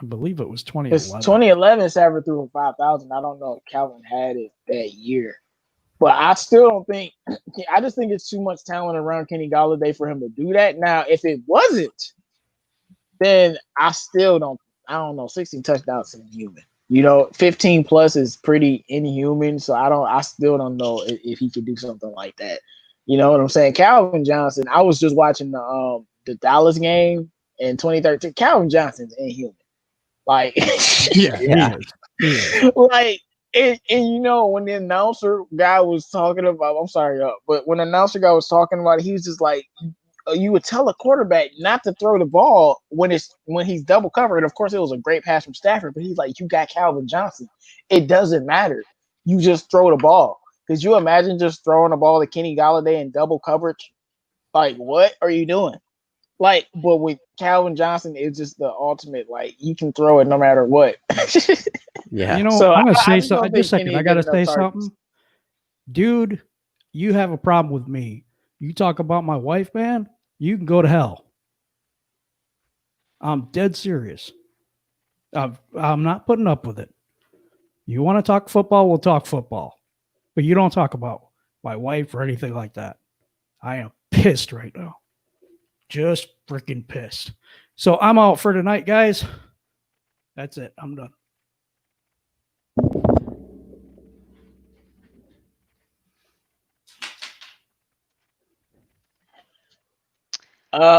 I believe it was 2011. 2011, Savard threw for 5,000. I don't know if Calvin had it that year. But I still don't think – I just think it's too much talent around Kenny Galladay for him to do that. Now, if it wasn't, then I still don't – I don't know. 16 touchdowns is inhuman. 15 plus is pretty inhuman. So I still don't know if he could do something like that. You know what I'm saying? Calvin Johnson, I was just watching the Dallas game, in 2013. Calvin Johnson's inhuman. Like, Yeah, Yeah. he is. like, and you know, when the announcer guy was talking about, I'm sorry, but when the announcer guy was talking about it, he was just like, you would tell a quarterback not to throw the ball when he's double covered. Of course, it was a great pass from Stafford, but he's like, you got Calvin Johnson. It doesn't matter. You just throw the ball. Could you imagine just throwing the ball to Kenny Golladay in double coverage? Like, what are you doing? Like, but with Calvin Johnson, it's just the ultimate. Like, you can throw it no matter what. Yeah. You know, So I'm gonna I say just don't something. think Just a second, Kenny I get gotta enough say targets. something, dude. You have a problem with me. You talk about my wife, man. You can go to hell. I'm dead serious. I'm not putting up with it. You want to talk football? We'll talk football, but you don't talk about my wife or anything like that. I am pissed right now. Just freaking pissed. So I'm out for tonight, guys. That's it. I'm done.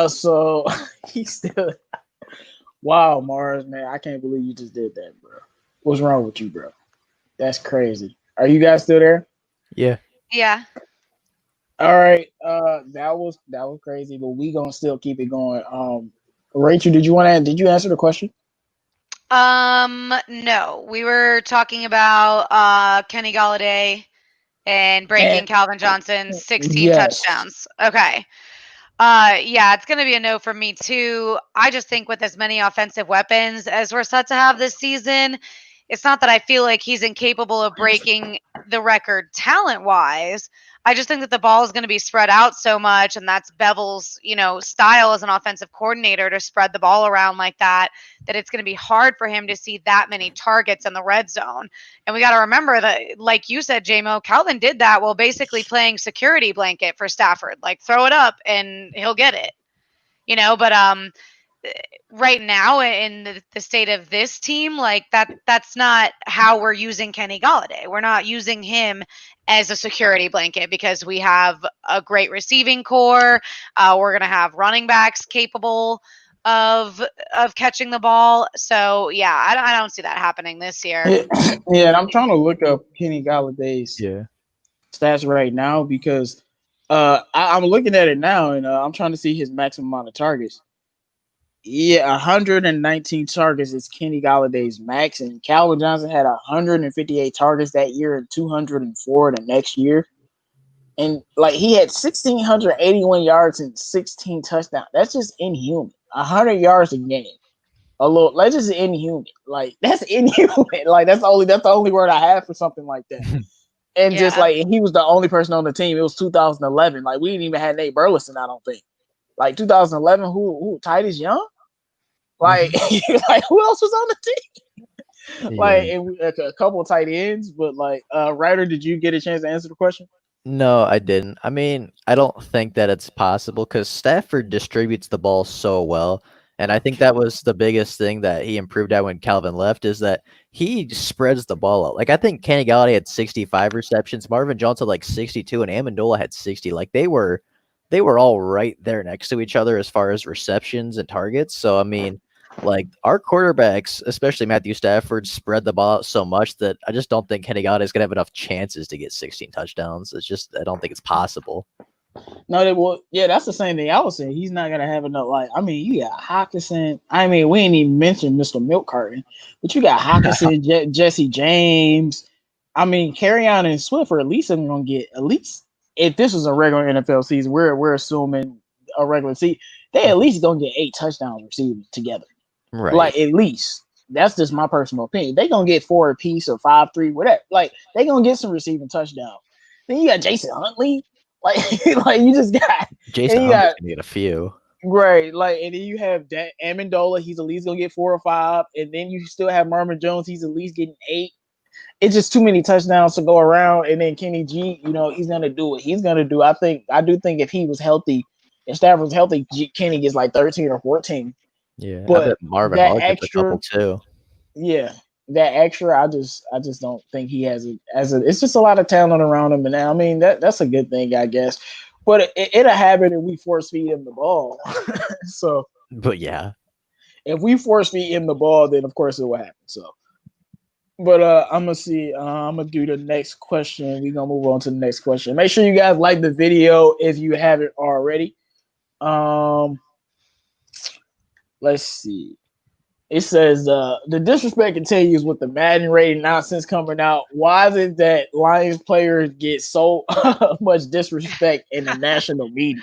So he's still. Wow, Mars, man, I can't believe you just did that, bro. What's wrong with you, bro? That's crazy. Are you guys still there? Yeah. Yeah. All right. That was crazy, but we gonna still keep it going. Rachel, did you answer the question? No. We were talking about Kenny Golladay and breaking And Calvin Johnson's 16 yes. touchdowns. Okay. Yeah, it's going to be a no from me too. I just think with as many offensive weapons as we're set to have this season, it's not that I feel like he's incapable of breaking the record talent-wise. I just think that the ball is going to be spread out so much, and that's Bevel's, style as an offensive coordinator to spread the ball around like that, that it's going to be hard for him to see that many targets in the red zone. And we got to remember that, like you said, JMO, Calvin did that while basically playing security blanket for Stafford. Like, throw it up and he'll get it. But right now in the state of this team, like that's not how we're using Kenny Golladay. We're not using him as a security blanket because we have a great receiving core. We're going to have running backs capable of catching the ball. So yeah, I don't see that happening this year. Yeah, and I'm trying to look up Kenny Galladay's Yeah. stats right now because I'm looking at it now and I'm trying to see his maximum amount of targets. Yeah, 119 targets is Kenny Galladay's max, and Calvin Johnson had 158 targets that year and 204 the next year. And like he had 1,681 yards and 16 touchdowns. That's just inhuman. 100 yards a game. That's just inhuman. Like that's inhuman. Like that's the only word I have for something like that. And just Yeah. like, and he was the only person on the team. It was 2011. Like we didn't even have Nate Burleson, I don't think. Like 2011, who Titus Young? Like, like who else was on the team? Like, Yeah. and a couple of tight ends, but like, Ryder, did you get a chance to answer the question? No, I didn't. I mean, I don't think that it's possible because Stafford distributes the ball so well. And I think that was the biggest thing that he improved at when Calvin left is that he spreads the ball out. Like, I think Kenny Golladay had 65 receptions, Marvin Jones had like 62, and Amendola had 60. Like, they were all right there next to each other as far as receptions and targets. So, I mean, like our quarterbacks, especially Matthew Stafford, spread the ball out so much that I just don't think Kenny Golladay is gonna have enough chances to get 16 touchdowns. It's just I don't think it's possible. No, yeah, that's the same thing I was saying. He's not gonna have enough. Like, I mean, you got Hawkinson. I mean, we ain't even mentioned Mr. Milk Carton, but you got Hawkinson, Jesse James. I mean, Carryon and Swift are at least gonna get at least if this was a regular NFL season. We're assuming a regular season. They at least gonna get 8 touchdowns received together. Right. Like at least. That's just my personal opinion. They gonna get 4 apiece or 5-3, whatever. Like they gonna get some receiving touchdowns. Then you got Jason Huntley. Like, like you just got Jason Huntley's gonna get a few. Right, like, and then you have that Amendola. He's at least gonna get 4 or 5, and then you still have Marvin Jones. He's at least getting 8. It's just too many touchdowns to go around. And then Kenny G, he's gonna do what he's gonna do. I do think if he was healthy, if Stafford was healthy, Kenny gets like 13 or 14. Yeah, But I bet Marvin that Hall gets a extra, couple too. yeah, that extra, I just don't think he has it as a. It's just a lot of talent around him, and I mean that's a good thing, I guess. But it'll happen if we force feed him the ball. So But yeah. If we force feed him the ball, then of course it will happen. So, but I'm gonna see. I'm gonna do the next question. We're gonna move on to the next question. Make sure you guys like the video if you haven't already. Let's see. It says the disrespect continues with the Madden rating nonsense coming out. Why is it that Lions players get so much disrespect in the national media?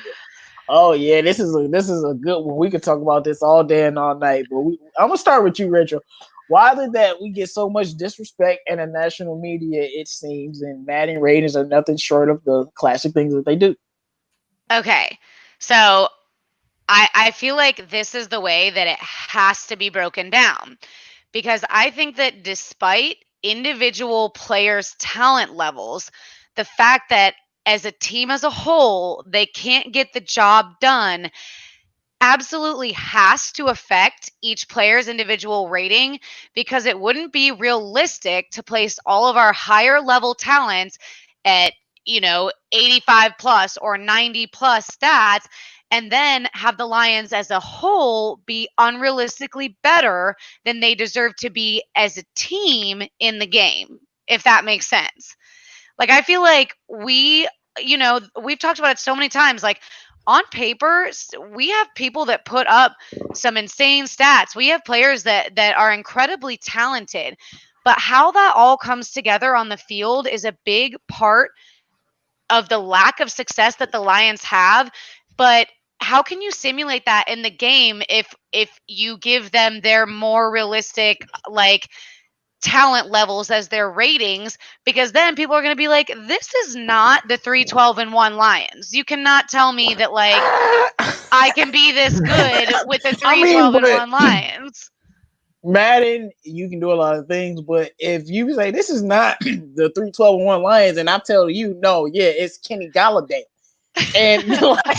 Oh yeah, this is a good one. We could talk about this all day and all night. But I'm gonna start with you, Rachel. Why is it that we get so much disrespect in the national media? It seems, and Madden ratings are nothing short of the classic things that they do. Okay. So I feel like this is the way that it has to be broken down, because I think that despite individual players' talent levels, the fact that as a team as a whole, they can't get the job done absolutely has to affect each player's individual rating, because it wouldn't be realistic to place all of our higher level talents at 85 plus or 90 plus stats and then have the Lions as a whole be unrealistically better than they deserve to be as a team in the game, if that makes sense. Like, I feel like we've talked about it so many times. Like, on paper, we have people that put up some insane stats. We have players that are incredibly talented. But how that all comes together on the field is a big part of the lack of success that the Lions have. But how can you simulate that in the game if you give them their more realistic, like, talent levels as their ratings? Because then people are going to be like, this is not the 3-12-1 Lions. You cannot tell me that, like, I can be this good with the 3-12-1 Lions. Madden, you can do a lot of things, but if you say this is not the 3-12-1 Lions, and I tell you, no, yeah, it's Kenny Galladay. And like,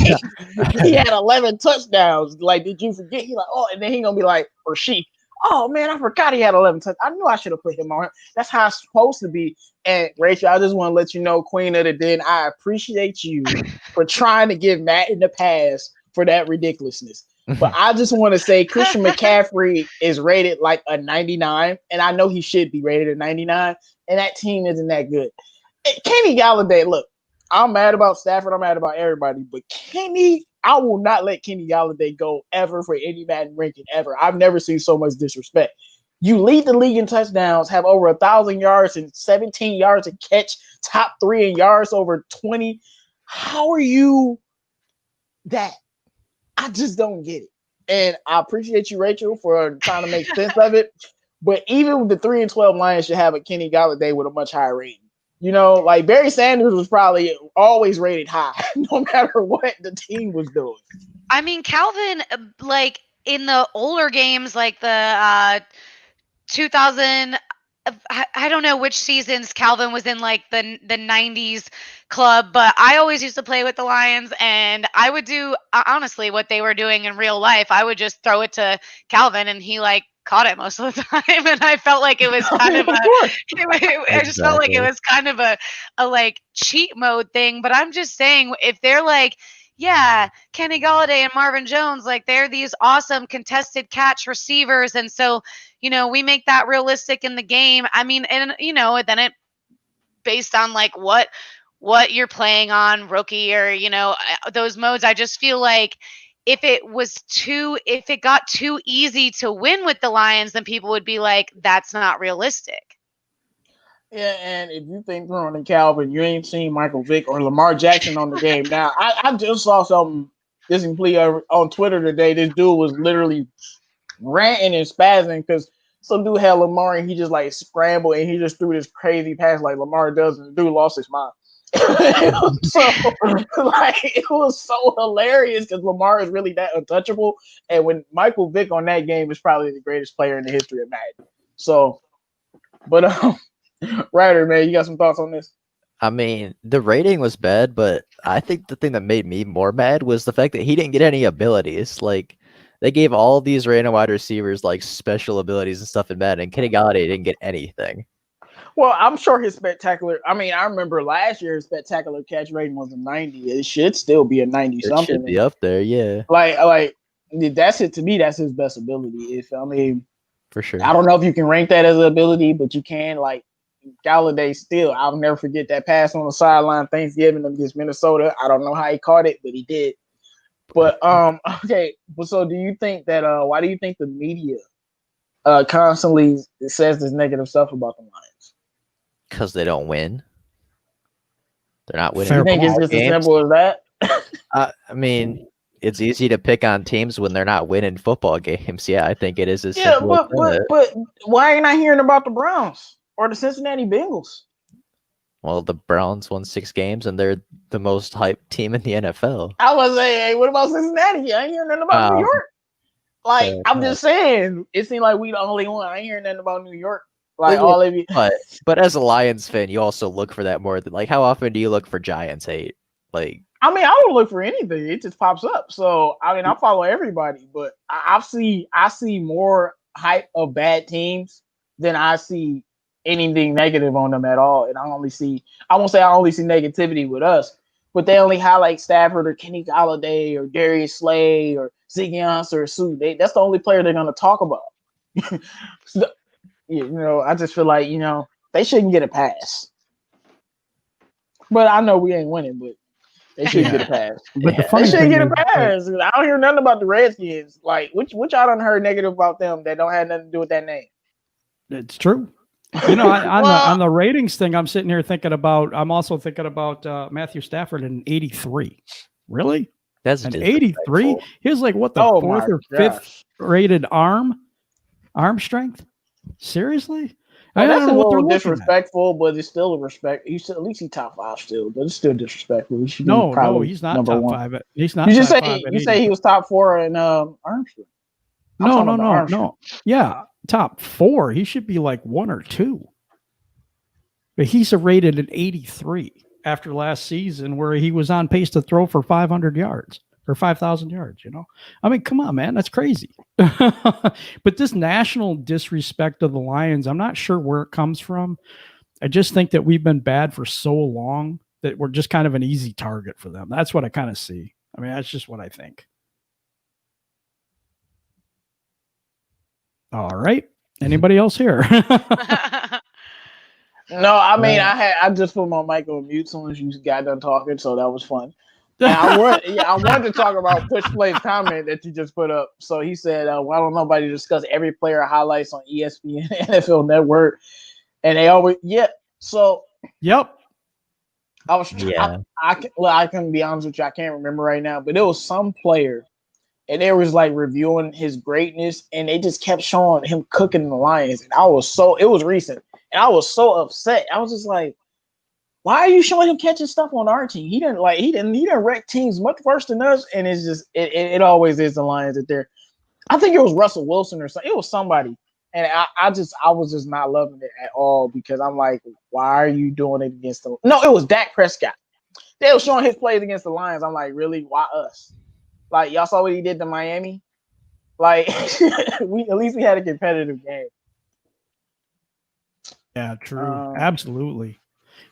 he had 11 touchdowns. Like, did you forget? He like, oh, and then he gonna be like, or she, oh man, I forgot he had 11 touchdowns. I knew I should have put him on. That's how it's supposed to be. And Rachel, I just want to let you know, Queen of the Den, I appreciate you for trying to give Matt in the pass for that ridiculousness. But I just want to say Christian McCaffrey is rated like a 99, and I know he should be rated a 99, and that team isn't that good. Kenny Galladay, look, I'm mad about Stafford. I'm mad about everybody. But Kenny, I will not let Kenny Galladay go ever for any Madden ranking ever. I've never seen so much disrespect. You lead the league in touchdowns, have over 1,000 yards and 17 yards a catch, top 3 in yards over 20. How are you that? I just don't get it. And I appreciate you, Rachel, for trying to make sense of it. But even with the 3-12 Lions should have a Kenny Galladay with a much higher rating. Like Barry Sanders was probably always rated high, no matter what the team was doing. I mean, Calvin, like, in the older games, like the 2000, I don't know which seasons Calvin was in, like the 90s club, but I always used to play with the Lions, and I would do honestly what they were doing in real life. I would just throw it to Calvin, and he, like, caught it most of the time, and I felt like it was kind of I just felt like it was kind of a like cheat mode thing. But I'm just saying, if they're like, yeah, Kenny Galladay and Marvin Jones, like, they're these awesome contested catch receivers, and so we make that realistic in the game. I mean, and then it based on, like, what you're playing on, rookie, or those modes. I just feel like if it got too easy to win with the Lions, then people would be like, that's not realistic. Yeah, and if you think throwing in Calvin, you ain't seen Michael Vick or Lamar Jackson on the game. Now, I just saw something on Twitter today. This dude was literally ranting and spazzing because some dude had Lamar and he just like scrambled and he just threw this crazy pass like Lamar does, and the dude lost his mind. So like, it was so hilarious because Lamar is really that untouchable, and when Michael Vick on that game is probably the greatest player in the history of Madden. So, but Ryder, man, you got some thoughts on this? I mean, the rating was bad, but I think the thing that made me more mad was the fact that he didn't get any abilities. Like, they gave all these random wide receivers like special abilities and stuff in Madden, and Kenny Galladay didn't get anything. Well, I'm sure his spectacular. I mean, I remember last year's spectacular catch rating was a 90. It should still be a 90 something. It should be up there, yeah. Like That's it to me. That's his best ability. For sure. I don't know if you can rank that as an ability, but you can. Like Galladay, still, I'll never forget that pass on the sideline Thanksgiving against Minnesota. I don't know how he caught it, but he did. But okay. So do you think that? Why do you think the media constantly says this negative stuff about the Lions? Because they don't win. They're not winning. Fair You think it's just as games. simple as that? I mean, it's easy to pick on teams when they're not winning football games. Yeah, I think it is as Yeah, simple as that. but why ain't I hearing about the Browns or the Cincinnati Bengals? Well, the Browns won 6 games, and they're the most hyped team in the NFL. I was saying, hey, what about Cincinnati? I ain't hearing nothing about New York. Like, fair I'm enough. just saying, it seemed like we the only one. I ain't hearing nothing about New York. Like all of you. But as a Lions fan, you also look for that more than like how often do you look for Giants hate? Like I mean, I don't look for anything. It just pops up. So I mean, I follow everybody, but I see more hype of bad teams than I see anything negative on them at all. And I won't say I only see negativity with us, but they only highlight Stafford or Kenny Galladay or Darius Slay or Ziggy Ansah or Sue. That's the only player they're gonna talk about. So, I just feel like, they shouldn't get a pass. But I know we ain't winning, but they shouldn't get a pass. But the They funny shouldn't thing get a is, pass. I don't hear nothing about the Redskins. Like, which y'all done heard negative about them that don't have nothing to do with that name? it's true. On Well- the ratings thing, I'm sitting here thinking about. I'm also thinking about Matthew Stafford in '83. Really? that's An disrespectful. 83? He was like what the Oh fourth my or fifth gosh. rated arm strength. Seriously? Well, I that's don't a know what they're little looking at. disrespectful, but it's still a respect. At least he's top 5 still, but it's still disrespectful. He should be No, probably he's not number top 1. 5. He's not. You just top say 5 at you say 83. he was top 4 in Armstrong. I'm No, talking about Armstrong. no. Yeah, top 4. He should be like 1 or 2. But he's rated at 83 after last season, where he was on pace to throw for 500 yards or 5,000 yards. I mean, come on, man, that's crazy. But this national disrespect of the Lions, I'm not sure where it comes from. I just think that we've been bad for so long that we're just kind of an easy target for them. That's what I kind of see. I mean, that's just what I think. All right. Anybody else here? No, I mean I just put my mic on mute as soon as you got done talking, so that was fun. And I wanted to talk about Push Play's comment that you just put up. So he said, why don't nobody discuss every player highlights on ESPN NFL Network? And they always So Yep. I was Yeah. I can be honest with you, I can't remember right now, but it was some player and they was like reviewing his greatness and they just kept showing him cooking the Lions. And it was recent. And I was so upset. I was just like, why are you showing him catching stuff on our team? He didn't wreck teams much worse than us. And it's just it always is the Lions that they're. I think it was Russell Wilson or something. It was somebody. And I was just not loving it at all because I'm like, why are you doing it against them? No, it was Dak Prescott. They were showing his plays against the Lions. I'm like, really? Why us? Like, y'all saw what he did to Miami? Like, at least we had a competitive game. Yeah, true. Absolutely.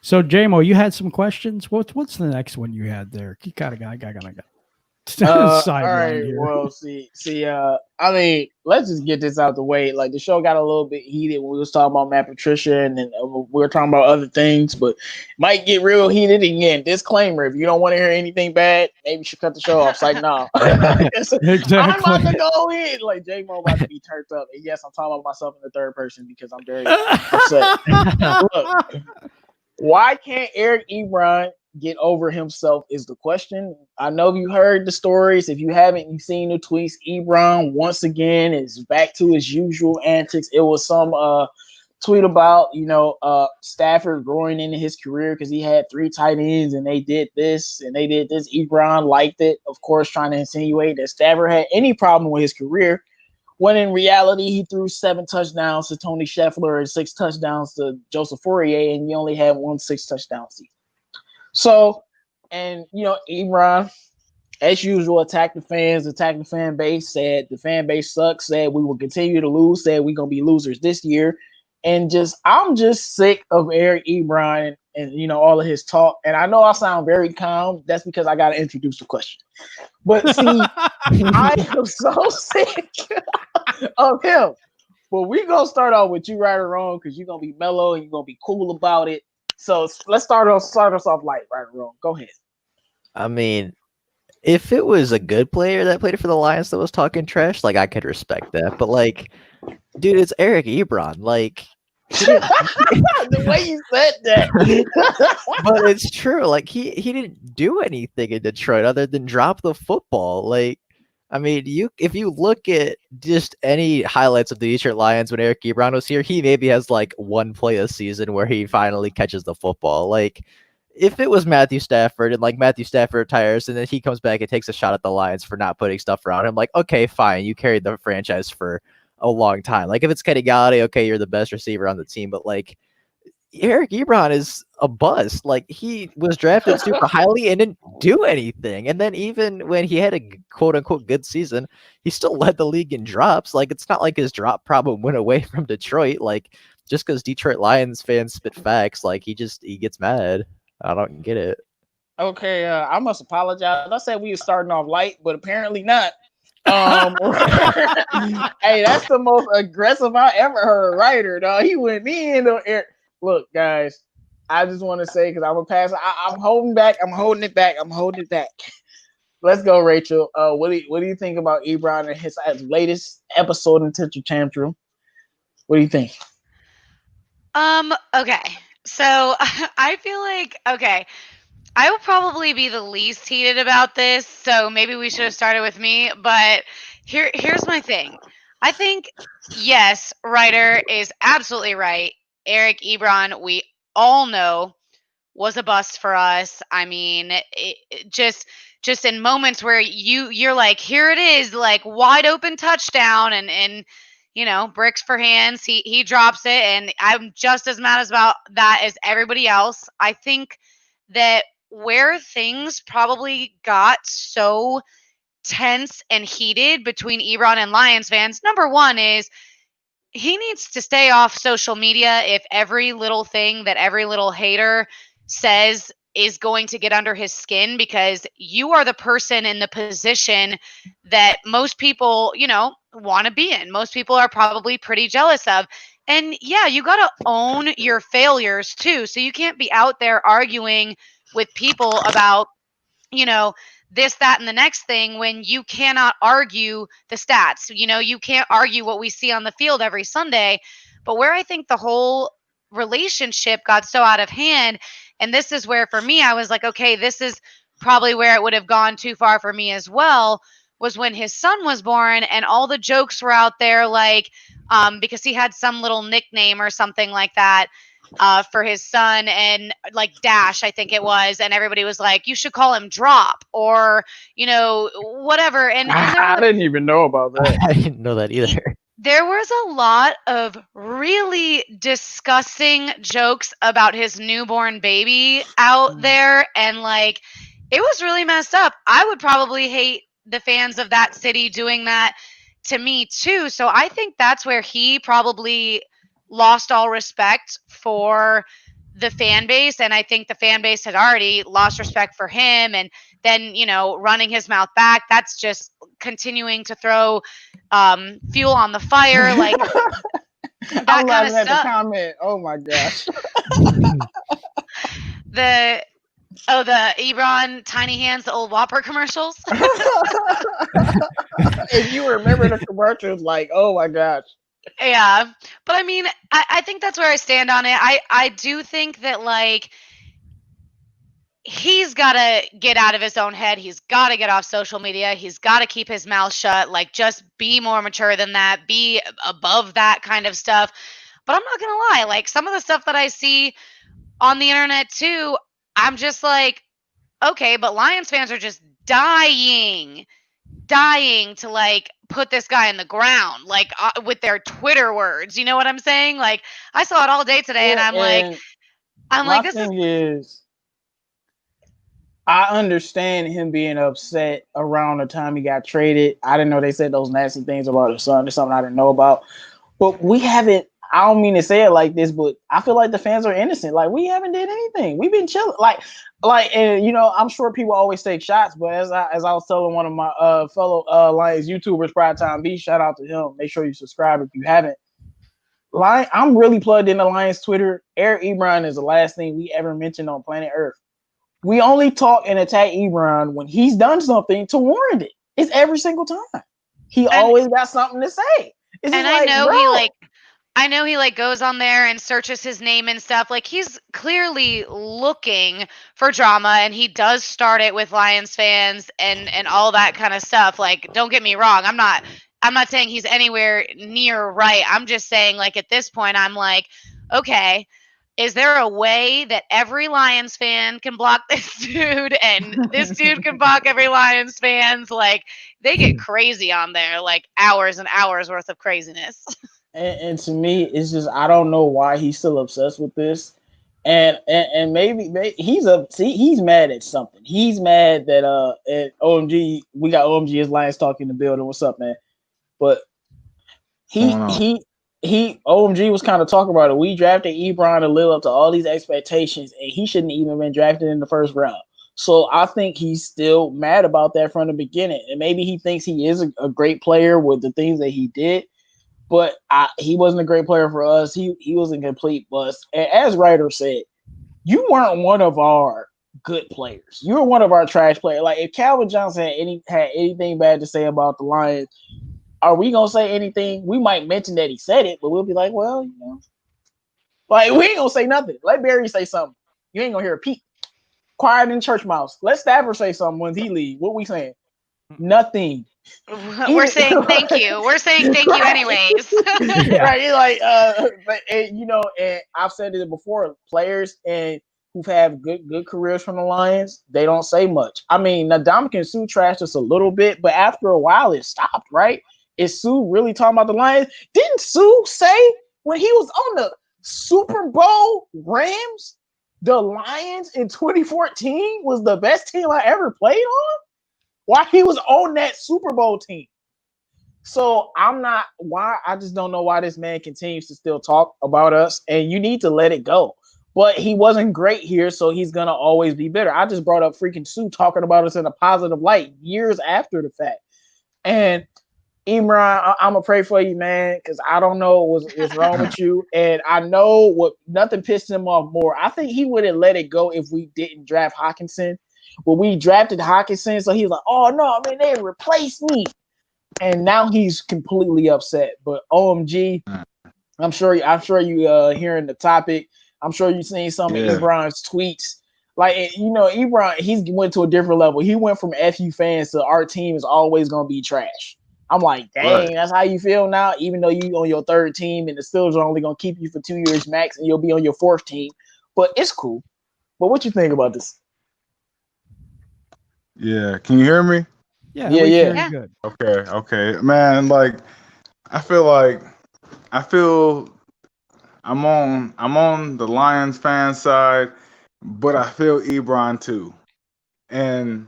So, JMO, you had some questions. What's the next one you had there? You got All side right. here. Well, I mean, let's just get this out the way. Like, the show got a little bit heated when we was talking about Matt Patricia, and then we were talking about other things, but might get real heated again. Disclaimer: if you don't want to hear anything bad, maybe you should cut the show off. It's like, no, Exactly. I'm about to go in. Like, J-Mo about to be turned up. And yes, I'm talking about myself in the third person because I'm very upset. Look, why can't Eric Ebron get over himself is the question. I know you heard the stories. If you haven't, you've seen the tweets. Ebron once again is back to his usual antics. It was some tweet about Stafford growing into his career because he had 3 tight ends and they did this and they did this. Ebron liked it, of course, trying to insinuate that Stafford had any problem with his career. When in reality, he threw 7 touchdowns to Tony Scheffler and 6 touchdowns to Joseph Fourier, and he only had 1 6-touchdown season. So, and Ebron, as usual, attacked the fans, attacked the fan base, said the fan base sucks, said we will continue to lose, said we're gonna be losers this year. and I'm just sick of Eric Ebron and all of his talk. And I know I sound very calm. That's because I got to introduce the question. But see, I am so sick of him. But we gonna start off with you right or wrong because you're gonna be mellow and you're gonna be cool about it. So let's start us off light, right or wrong. Go ahead. I mean, if it was a good player that played for the Lions that was talking trash, like I could respect that. But like, dude, it's Eric Ebron. Like, the way you said that. but it's true. Like he didn't do anything in Detroit other than drop the football. Like, I mean, if you look at just any highlights of the Detroit Lions when Eric Ebron was here, he maybe has like one play a season where he finally catches the football. Like, if it was Matthew Stafford and like Matthew Stafford retires and then he comes back and takes a shot at the Lions for not putting stuff around him, like, okay, fine, you carried the franchise for a long time. Like if it's Kenny Galladay, okay, you're the best receiver on the team, but like Eric Ebron is a bust. Like he was drafted super highly and didn't do anything. And then even when he had a quote unquote good season, he still led the league in drops. Like it's not like his drop problem went away from Detroit. Like just because Detroit Lions fans spit facts, like he gets mad. I don't get it. Okay, I must apologize. I said we were starting off light, but apparently not. Hey, that's the most aggressive I ever heard a writer, dog. He went in on Eric. Look, guys, I just want to say because I'm gonna pass. I'm holding back. I'm holding it back. Let's go, Rachel. What do you think about Ebron and his latest episode in Untitled Chapter? What do you think? Okay. So I feel like I will probably be the least heated about this, so maybe we should have started with me. But here's my thing. I think, yes, Ryder is absolutely right. Eric Ebron, we all know, was a bust for us. I mean, just in moments where you're like, here it is, like wide open touchdown, and bricks for hands. He drops it, and I'm just as mad about that as everybody else. I think that where things probably got so tense and heated between Ebron and Lions fans, number one is he needs to stay off social media if every little thing that every little hater says is going to get under his skin, because you are the person in the position that most people, want to be in. Most people are probably pretty jealous of. And yeah, you got to own your failures too. So you can't be out there arguing with people about, this, that, and the next thing when you cannot argue the stats. You can't argue what we see on the field every Sunday. But where I think the whole relationship got so out of hand, and this is where for me I was like, okay, this is probably where it would have gone too far for me as well, was when his son was born and all the jokes were out there, like because he had some little nickname or something like that for his son, and like Dash, I think it was, and everybody was like, you should call him Drop, or whatever. And I didn't even know about that. I didn't know that either. There was a lot of really disgusting jokes about his newborn baby out there, and like it was really messed up. I would probably hate the fans of that city doing that to me too. So I think that's where he probably lost all respect for the fan base, and I think the fan base had already lost respect for him, and then running his mouth back, that's just continuing to throw fuel on the fire, like that I'm kind of laughing at the stuff. comment. Oh my gosh. The Ebron tiny hands, the old Whopper commercials. If you remember the commercials, like, oh my gosh. Yeah, but I mean, I think that's where I stand on it. I do think that like he's got to get out of his own head. He's got to get off social media. He's got to keep his mouth shut. Like, just be more mature than that. Be above that kind of stuff. But I'm not going to lie. Like, some of the stuff that I see on the internet, too, I'm just like, okay, but Lions fans are just dying to, like, put this guy in the ground, like, with their Twitter words. You know what I'm saying? Like, I saw it all day today, and I'm like, this is... I understand him being upset around the time he got traded. I didn't know they said those nasty things about his son. It's something I didn't know about. But we haven't, I don't mean to say it like this, but I feel like the fans are innocent. Like we haven't did anything. We've been chilling. And you know, I'm sure people always take shots, but as I was telling one of my fellow Lions YouTubers, Pride Time B, shout out to him. Make sure you subscribe if you haven't. I'm really plugged into Lions Twitter. Eric Ebron is the last thing we ever mentioned on planet Earth. We only talk and attack Ebron when he's done something to warrant it. It's every single time. He always got something to say. It's just I know bro. I know he goes on there and searches his name and stuff. Like he's clearly looking for drama, and he does start it with Lions fans and all that kind of stuff. Like, don't get me wrong, I'm not saying he's anywhere near right. I'm just saying, like, at this point, I'm like, okay, is there a way that every Lions fan can block this dude and this dude can block every Lions fans? Like, they get crazy on there, like hours and hours worth of craziness. And to me, it's just I don't know why he's still obsessed with this, and maybe he's mad at something. He's mad that at OMG we got OMG as Lions talking in the building. What's up, man? But he OMG was kind of talking about it. We drafted Ebron to live up to all these expectations, and he shouldn't even been drafted in the first round. So I think he's still mad about that from the beginning, and maybe he thinks he is a great player with the things that he did. But he wasn't a great player for us. He was a complete bust. And as Ryder said, you weren't one of our good players. You were one of our trash players. Like if Calvin Johnson had anything bad to say about the Lions, are we gonna say anything? We might mention that he said it, but we'll be like, well, you know, like we ain't gonna say nothing. Let Barry say something. You ain't gonna hear a peep. Quiet in church mouse. Let Stafford say something when he leave. What we saying? Nothing. We're saying thank you. We're saying thank you anyways. Right. Like but and, you know, and I've said it before, players and who've had good careers from the Lions, they don't say much. I mean, Ndamukong Suh trashed us a little bit, but after a while it stopped, right? Is Suh really talking about the Lions? Didn't Suh say when he was on the Super Bowl Rams, the Lions in 2014 was the best team I ever played on? While he was on that Super Bowl team. So I just don't know why this man continues to still talk about us, and you need to let it go. But he wasn't great here, so he's gonna always be bitter. I just brought up freaking Suh talking about us in a positive light years after the fact. And Imran, I'm gonna pray for you, man, because I don't know what's wrong with you, and I know nothing pissed him off more. I think he would have let it go if we didn't draft Hockenson. Well, we drafted Hockenson, so he's like, "Oh no, man, they replaced me," and now he's completely upset. But OMG, I'm sure you hearing the topic. I'm sure you've seen some of Ebron's tweets. Like, you know, Ebron, he's went to a different level. He went from FU fans to our team is always gonna be trash. I'm like, dang, That's how you feel now, even though you on your third team and the Steelers are only gonna keep you for 2 years max, and you'll be on your fourth team. But it's cool. But what you think about this? Yeah, can you hear me? Yeah, we hear you good. Okay, man. Like, I feel I'm on the Lions fan side, but I feel Ebron too, and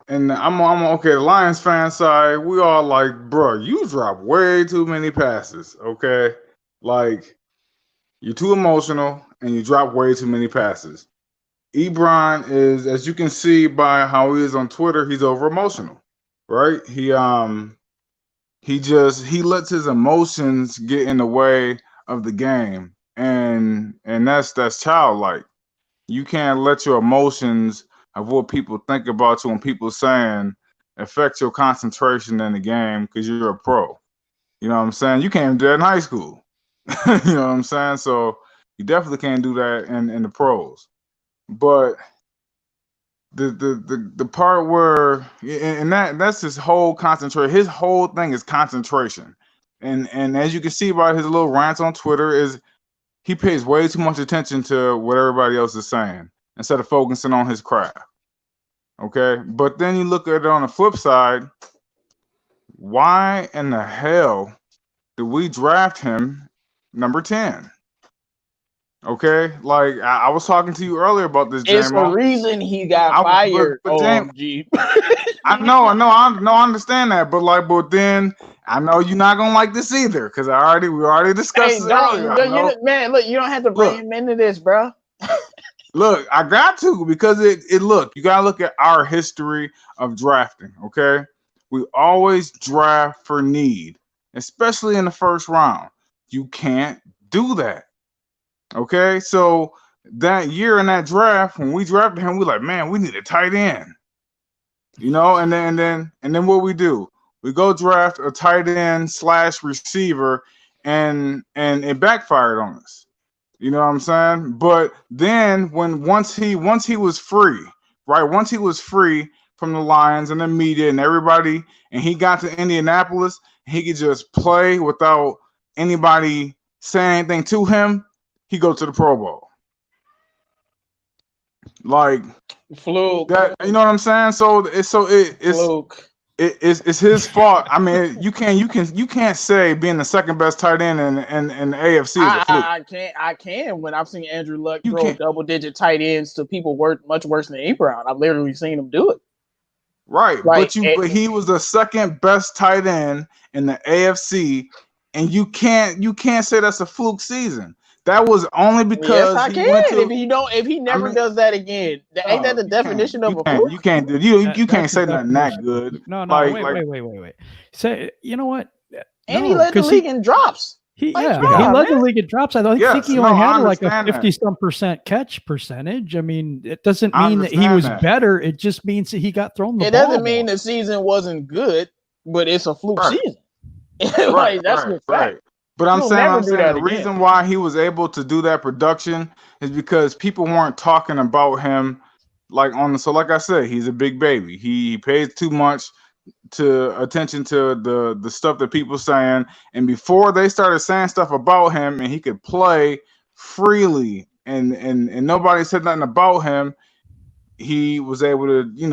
I'm okay. The Lions fan side, we all like, bro, you drop way too many passes. Okay, like you're too emotional and you drop way too many passes. Ebron is, as you can see by how he is on Twitter, he's over emotional, right? He lets his emotions get in the way of the game, and that's childlike. You can't let your emotions of what people think about you and people saying affect your concentration in the game because you're a pro. You know what I'm saying? You can't do that in high school. You know what I'm saying? So you definitely can't do that in the pros. But the part where and that's his whole concentration. His whole thing is concentration. And as you can see by his little rants on Twitter, is he pays way too much attention to what everybody else is saying instead of focusing on his craft. Okay? But then you look at it on the flip side, why in the hell did we draft him number 10? Okay, like I was talking to you earlier about this, It's a J-Mo. reason he got fired. But James, OMG. I understand that, but then I know you're not gonna like this either, because we already discussed Hey, this earlier. man, look, you don't have to bring him into this, bro. Look, I got to, because you gotta look at our history of drafting. Okay, we always draft for need, especially in the first round. You can't do that. Okay, so that year in that draft, when we drafted him, we like, man, we need a tight end. And then what we do? We go draft a tight end / receiver, and it backfired on us. You know what I'm saying? But then once he was free, right? Once he was free from the Lions and the media and everybody, and he got to Indianapolis, he could just play without anybody saying anything to him. He go to the Pro Bowl. Like fluke. That, you know what I'm saying? So it's fluke. It's his fault. I mean, you can't say being the second best tight end in the AFC is a fluke. I can when I've seen Andrew Luck throw double-digit tight ends to people much worse than Ebron. I've literally seen him do it. Right, but he was the second best tight end in the AFC, and you can't say that's a fluke season. That was only because I can. If he never does that again, ain't that the definition of a fluke? You can't do. You can't say nothing that good. No. Wait. Say, you know what? And he led the league in drops. He led the league in drops. I think he only had like a 50-some% catch percentage. I mean, it doesn't mean that he was better. It just means that he got thrown the ball. It doesn't mean the season wasn't good, but it's a fluke season. That's the fact. But I'm saying the reason why he was able to do that production is because people weren't talking about him like I said, he's a big baby. He pays too much attention to the stuff that people saying, and before they started saying stuff about him and he could play freely and nobody said nothing about him, he was able to do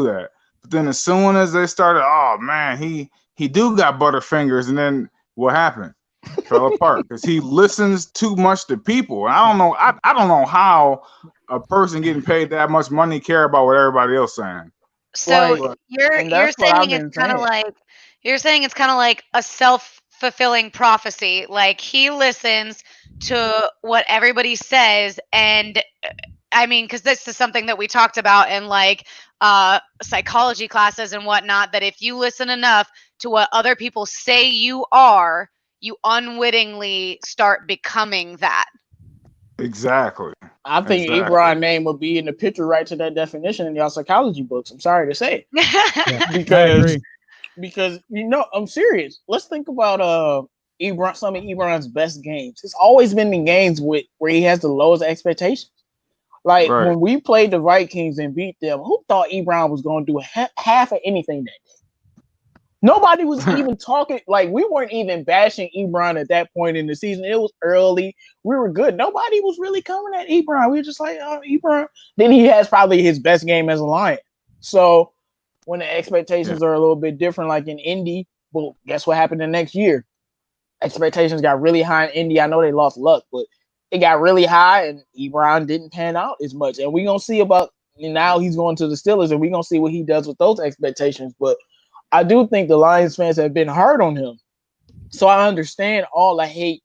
that. But then as soon as they started, oh man, he do got butterfingers, and then what happened? Fell apart because he listens too much to people. And I don't know. I don't know how a person getting paid that much money care about what everybody else saying. So you're saying it's kind of like a self-fulfilling prophecy. Like he listens to what everybody says, and I mean, because this is something that we talked about in like psychology classes and whatnot, that if you listen enough to what other people say you are, you unwittingly start becoming that. Exactly. I think Ebron's name would be in the picture right to that definition in y'all psychology books. I'm sorry to say. Because I'm serious. Let's think about some of Ebron's best games. It's always been the games where he has the lowest expectations. Like when we played the Vikings and beat them, who thought Ebron was going to do half of anything that day? Nobody was even talking. Like we weren't even bashing Ebron at that point in the season. It was early. We were good. Nobody was really coming at Ebron. We were just like, oh, Ebron. Then he has probably his best game as a Lion. So when the expectations are a little bit different, like in Indy, well, guess what happened the next year? Expectations got really high in Indy. I know they lost Luck, but it got really high, and Ebron didn't pan out as much. And we're going to see now he's going to the Steelers, and we're going to see what he does with those expectations. But I do think the Lions fans have been hard on him. So I understand all the hate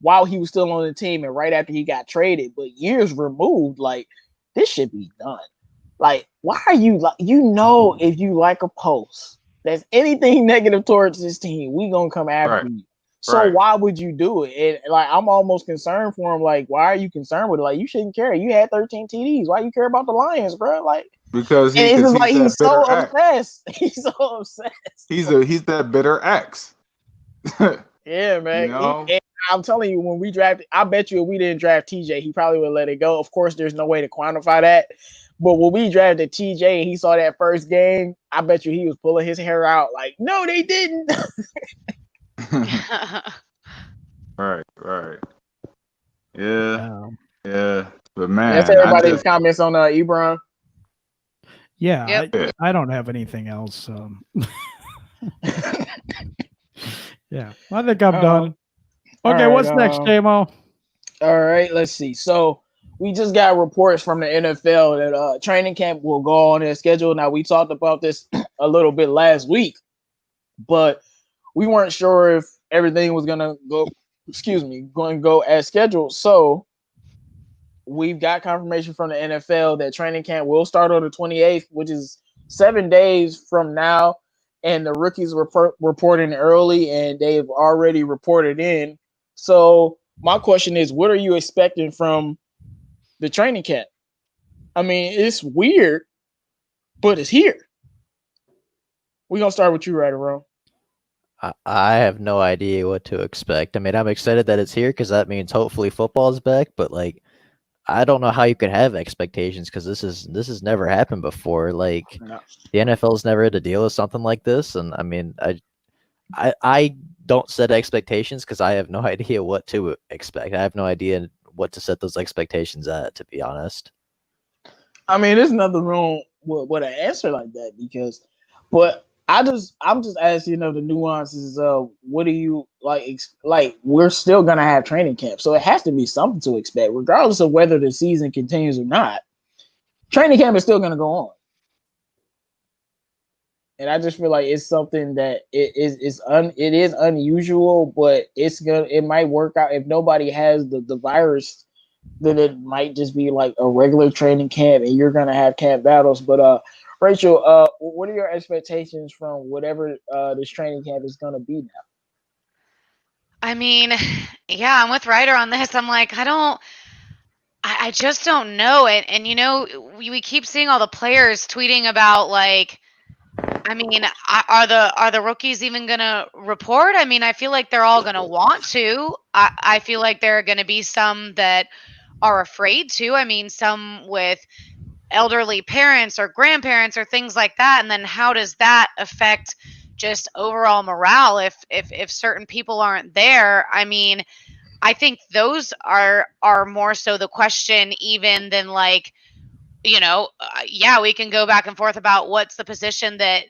while he was still on the team and right after he got traded. But years removed, like, this should be done. Like, why are you if you like a post that's anything negative towards this team, we going to come after you. So why would you do it? And like, I'm almost concerned for him. Like, why are you concerned with it? Like, you shouldn't care. You had 13 TDs. Why you care about the Lions, bro? Like, because he's so obsessed. He's so obsessed. He's that bitter ex. Yeah, man. I'm telling you, when we drafted, I bet you if we didn't draft TJ, he probably would let it go. Of course, there's no way to quantify that. But when we drafted TJ and he saw that first game, I bet you he was pulling his hair out like, no, they didn't. Right. Yeah. But man, that's everybody's comments on Ebron. Yeah, yep. I don't have anything else. Yeah, I think I'm done. Okay, what's next, J-Mo? All right, let's see. So we just got reports from the NFL that training camp will go on their schedule. Now we talked about this a little bit last week, but we weren't sure if everything was gonna go. Excuse me, going to go as scheduled. So we've got confirmation from the NFL that training camp will start on the 28th, which is 7 days from now. And the rookies reporting early, and they've already reported in. So my question is, what are you expecting from the training camp? I mean, it's weird, but it's here. We're gonna start with you, right around. I have no idea what to expect. I mean, I'm excited that it's here because that means hopefully football's back. But like, I don't know how you could have expectations because this has never happened before. Like, No. the NFL's never had to deal with something like this, and I mean, I don't set expectations because I have no idea what to expect. I have no idea what to set those expectations at, to be honest. I mean, there's nothing wrong with an answer like that but I'm just asking, the nuances of what do you like? Like, we're still gonna have training camp, so it has to be something to expect, regardless of whether the season continues or not. Training camp is still gonna go on, and I just feel like it's something that it is unusual, but it might work out if nobody has the virus. Then it might just be like a regular training camp, and you're gonna have camp battles. But Rachel, what are your expectations from whatever this training camp is gonna be now? I mean, yeah, I'm with Ryder on this. I'm like, I just don't know. And we keep seeing all the players tweeting about, like, I mean, are the rookies even gonna report? I mean, I feel like they're all gonna want to. I feel like there are gonna be some that are afraid to. I mean, some with elderly parents or grandparents or things like that. And then how does that affect just overall morale if certain people aren't there? I mean, I think those are more so the question even than, like, yeah, we can go back and forth about what's the position that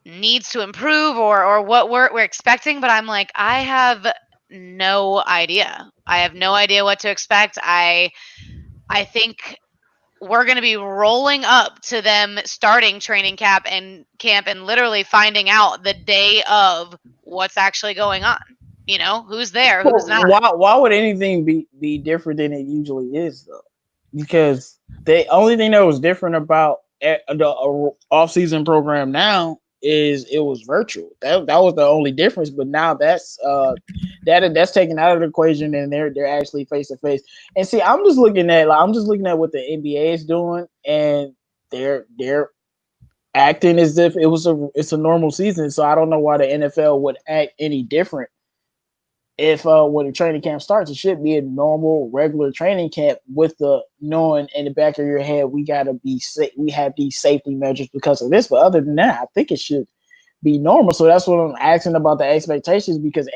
needs to improve or what we're expecting, but I'm like, I have no idea. I have no idea what to expect. I think we're going to be rolling up to them starting training camp and literally finding out the day of what's actually going on. Who's there, who's not. Why would anything be different than it usually is, though? Because the only thing that was different about the off-season program now is it was virtual. That was the only difference. But now that's taken out of the equation, and they're actually face to face. And see, I'm just looking at what the NBA is doing, and they're acting as if it's a normal season. So I don't know why the NFL would act any different. If when the training camp starts, it should be a normal, regular training camp with the knowing in the back of your head, we gotta be safe. We have these safety measures because of this. But other than that, I think it should be normal. So that's what I'm asking about the expectations, because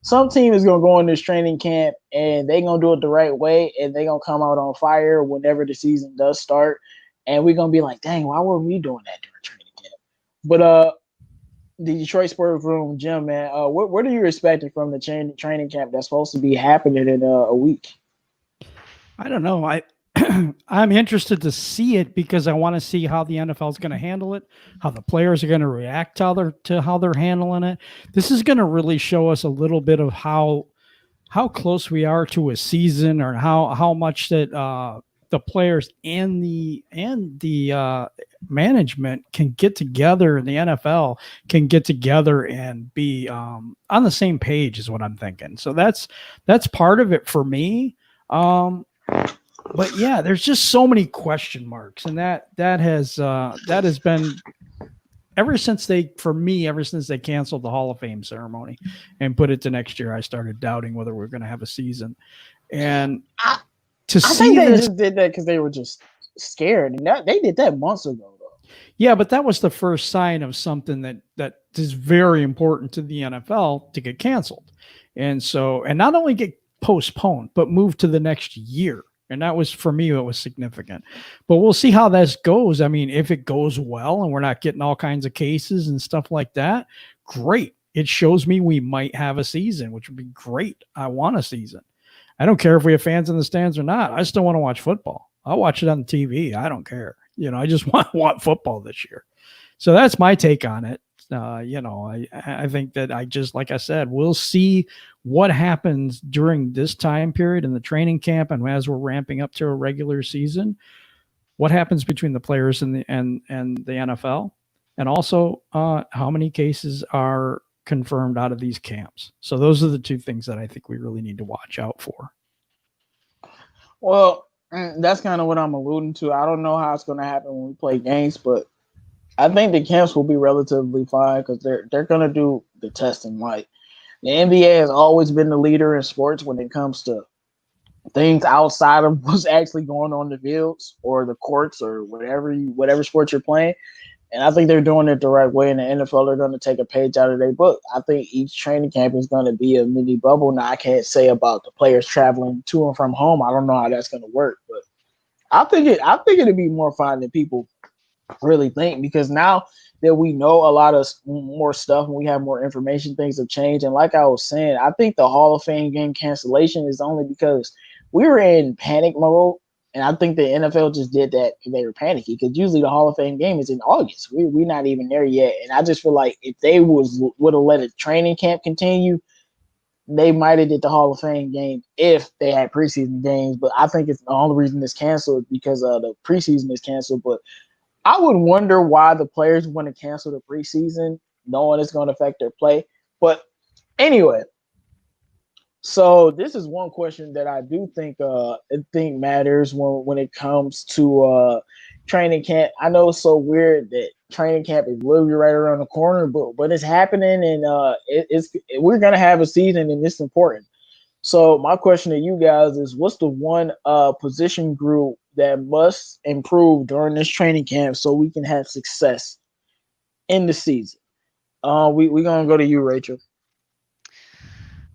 some team is gonna go in this training camp and they're gonna do it the right way, and they're gonna come out on fire whenever the season does start, and we're gonna be like, dang, why were we doing that during training camp? But the Detroit Sports Room, Jim, man, what are you expecting from the training camp that's supposed to be happening in a week? I don't know. I'm interested to see it because I want to see how the NFL is going to handle it, how the players are going to react to how they're handling it. This is going to really show us a little bit of how close we are to a season, or how much that the players and the management can get together, and the NFL can get together and be on the same page is what I'm thinking. So that's part of it for me. But yeah, there's just so many question marks, and that has been ever since they canceled the Hall of Fame ceremony and put it to next year. I started doubting whether we're going to have a season, and I think they just did that because they were just scared, and they did that months ago, though. Yeah, but that was the first sign of something that is very important to the NFL to get canceled, and not only get postponed, but moved to the next year. And that was, for me, it was significant. But we'll see how this goes. I mean, if it goes well and we're not getting all kinds of cases and stuff like that, great. it shows me we might have a season, which would be great. I want a season. I don't care if we have fans in the stands or not. I still want to watch football. I'll watch it on the TV. I don't care. I just want football this year. So that's my take on it. I think that like I said, we'll see what happens during this time period in the training camp and as we're ramping up to a regular season, what happens between the players and the NFL, and also how many cases are confirmed out of these camps. So those are the two things that I think we really need to watch out for. Well, that's kind of what I'm alluding to. I don't know how it's going to happen when we play games, but I think the camps will be relatively fine because they're going to do the testing. Like the NBA has always been the leader in sports when it comes to things outside of what's actually going on the fields or the courts or whatever sport you're playing. And I think they're doing it the right way. In the NFL, they're going to take a page out of their book. I think each training camp is going to be a mini bubble. Now, I can't say about the players traveling to and from home. I don't know how that's going to work, but I think it'd be more fun than people really think, because now that we know a lot of more stuff and we have more information, things have changed. And like I was saying, I think the Hall of Fame game cancellation is only because we were in panic mode. And I think the NFL just did that and they were panicky, because usually the Hall of Fame game is in August. We're not even there yet. And I just feel like if they would have let a training camp continue, they might have did the Hall of Fame game if they had preseason games. But I think it's the only reason it's canceled because the preseason is canceled. But I would wonder why the players want to cancel the preseason, knowing it's going to affect their play. But anyway, so this is one question that I do think matters when it comes to training camp. I know it's so weird that training camp is literally right around the corner, but it's happening, and we're gonna have a season, and it's important. So my question to you guys is, what's the one position group that must improve during this training camp so we can have success in the season? We're gonna go to you, Rachel.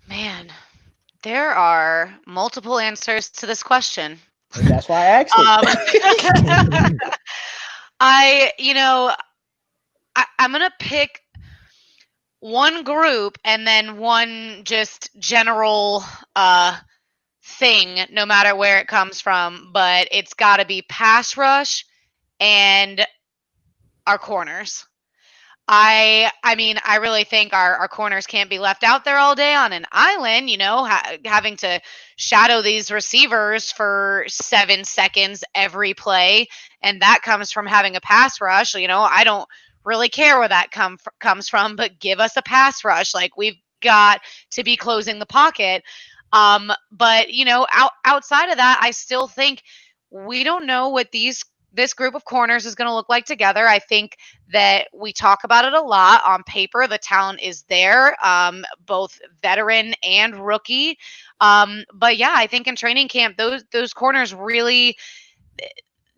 Man, there are multiple answers to this question. And that's why I asked it. I'm going to pick one group and then one just general thing, no matter where it comes from, but it's got to be pass rush and our corners. I mean, I really think our corners can't be left out there all day on an island, having to shadow these receivers for 7 seconds every play. And that comes from having a pass rush. I don't really care where that comes from, but give us a pass rush. Like, we've got to be closing the pocket. But, outside of that, I still think we don't know what this group of corners is going to look like together. I think that we talk about it a lot. On paper, the talent is there, both veteran and rookie. But yeah, I think in training camp, those corners really,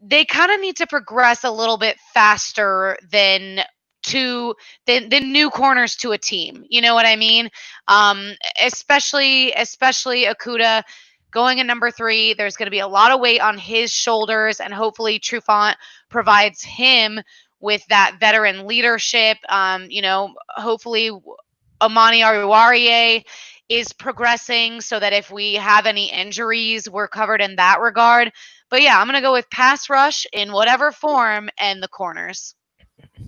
they kind of need to progress a little bit faster than new corners to a team. You know what I mean? Especially Okuda. Going in number 3, there's going to be a lot of weight on his shoulders, and hopefully Trufant provides him with that veteran leadership. Hopefully Amani Aruarie is progressing so that if we have any injuries, we're covered in that regard. But yeah, I'm going to go with pass rush in whatever form and the corners.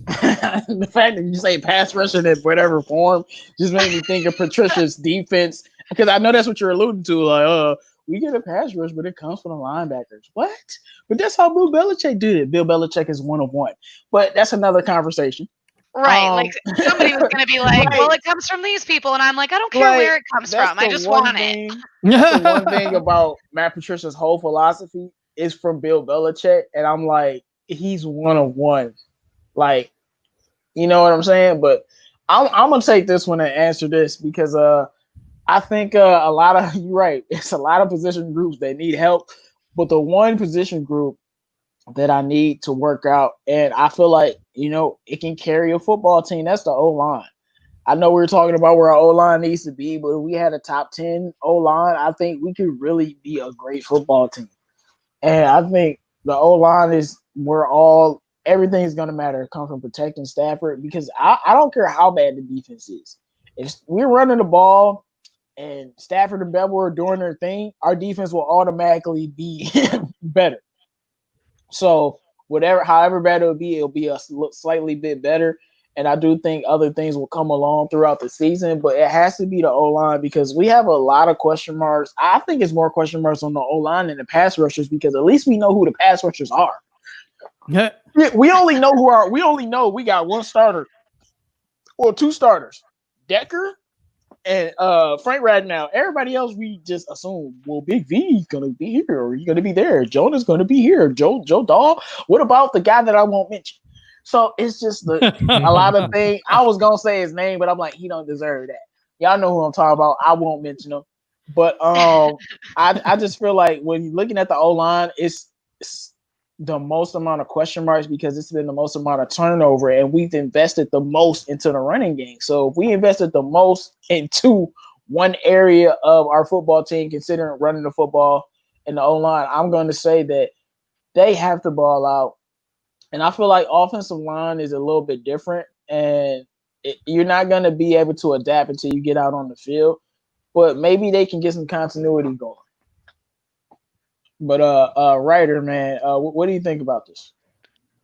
The fact that you say pass rush in whatever form just made me think of Patricia's defense, because I know that's what you're alluding to. Like, we get a pass rush, but it comes from the linebackers. What? But that's how Bill Belichick did it. Bill Belichick is 1 of 1. But that's another conversation. Right. Like, somebody was going to be like, right. Well, it comes from these people. And I'm like, I don't care where it comes from. I just want it. That's the one thing about Matt Patricia's whole philosophy is from Bill Belichick. And I'm like, he's 1 of 1. Like, you know what I'm saying? But I'm going to take this one and answer this because I think you're right. It's a lot of position groups that need help, but the one position group that I need to work out, and I feel like, it can carry a football team, that's the O-line. I know we're talking about where our O-line needs to be, but if we had a top 10 O-line, I think we could really be a great football team. And I think the O-line is where everything's going to matter. Come from protecting Stafford, because I don't care how bad the defense is. If we're running the ball and Stafford and Bevel are doing their thing, our defense will automatically be better. So however bad it'll be a slightly bit better. And I do think other things will come along throughout the season, but it has to be the O-line because we have a lot of question marks. I think it's more question marks on the O-line than the pass rushers because at least we know who the pass rushers are. Yeah. We only know we got one starter. Well, two starters. Decker and Frank Radnow. Everybody else we just assume, well, Big V's gonna be here or he's gonna be there. Jonah's gonna be here. Joe Dahl. What about the guy that I won't mention? So it's just a lot of things. I was gonna say his name, but I'm like, he don't deserve that. Y'all know who I'm talking about. I won't mention him. But I just feel like when you're looking at the O-line, it's the most amount of question marks because it's been the most amount of turnover, and we've invested the most into the running game. So if we invested the most into one area of our football team, considering running the football and the O-line, I'm going to say that they have to ball out. And I feel like offensive line is a little bit different, and you're not going to be able to adapt until you get out on the field. But maybe they can get some continuity going. But Ryder, man, what do you think about this?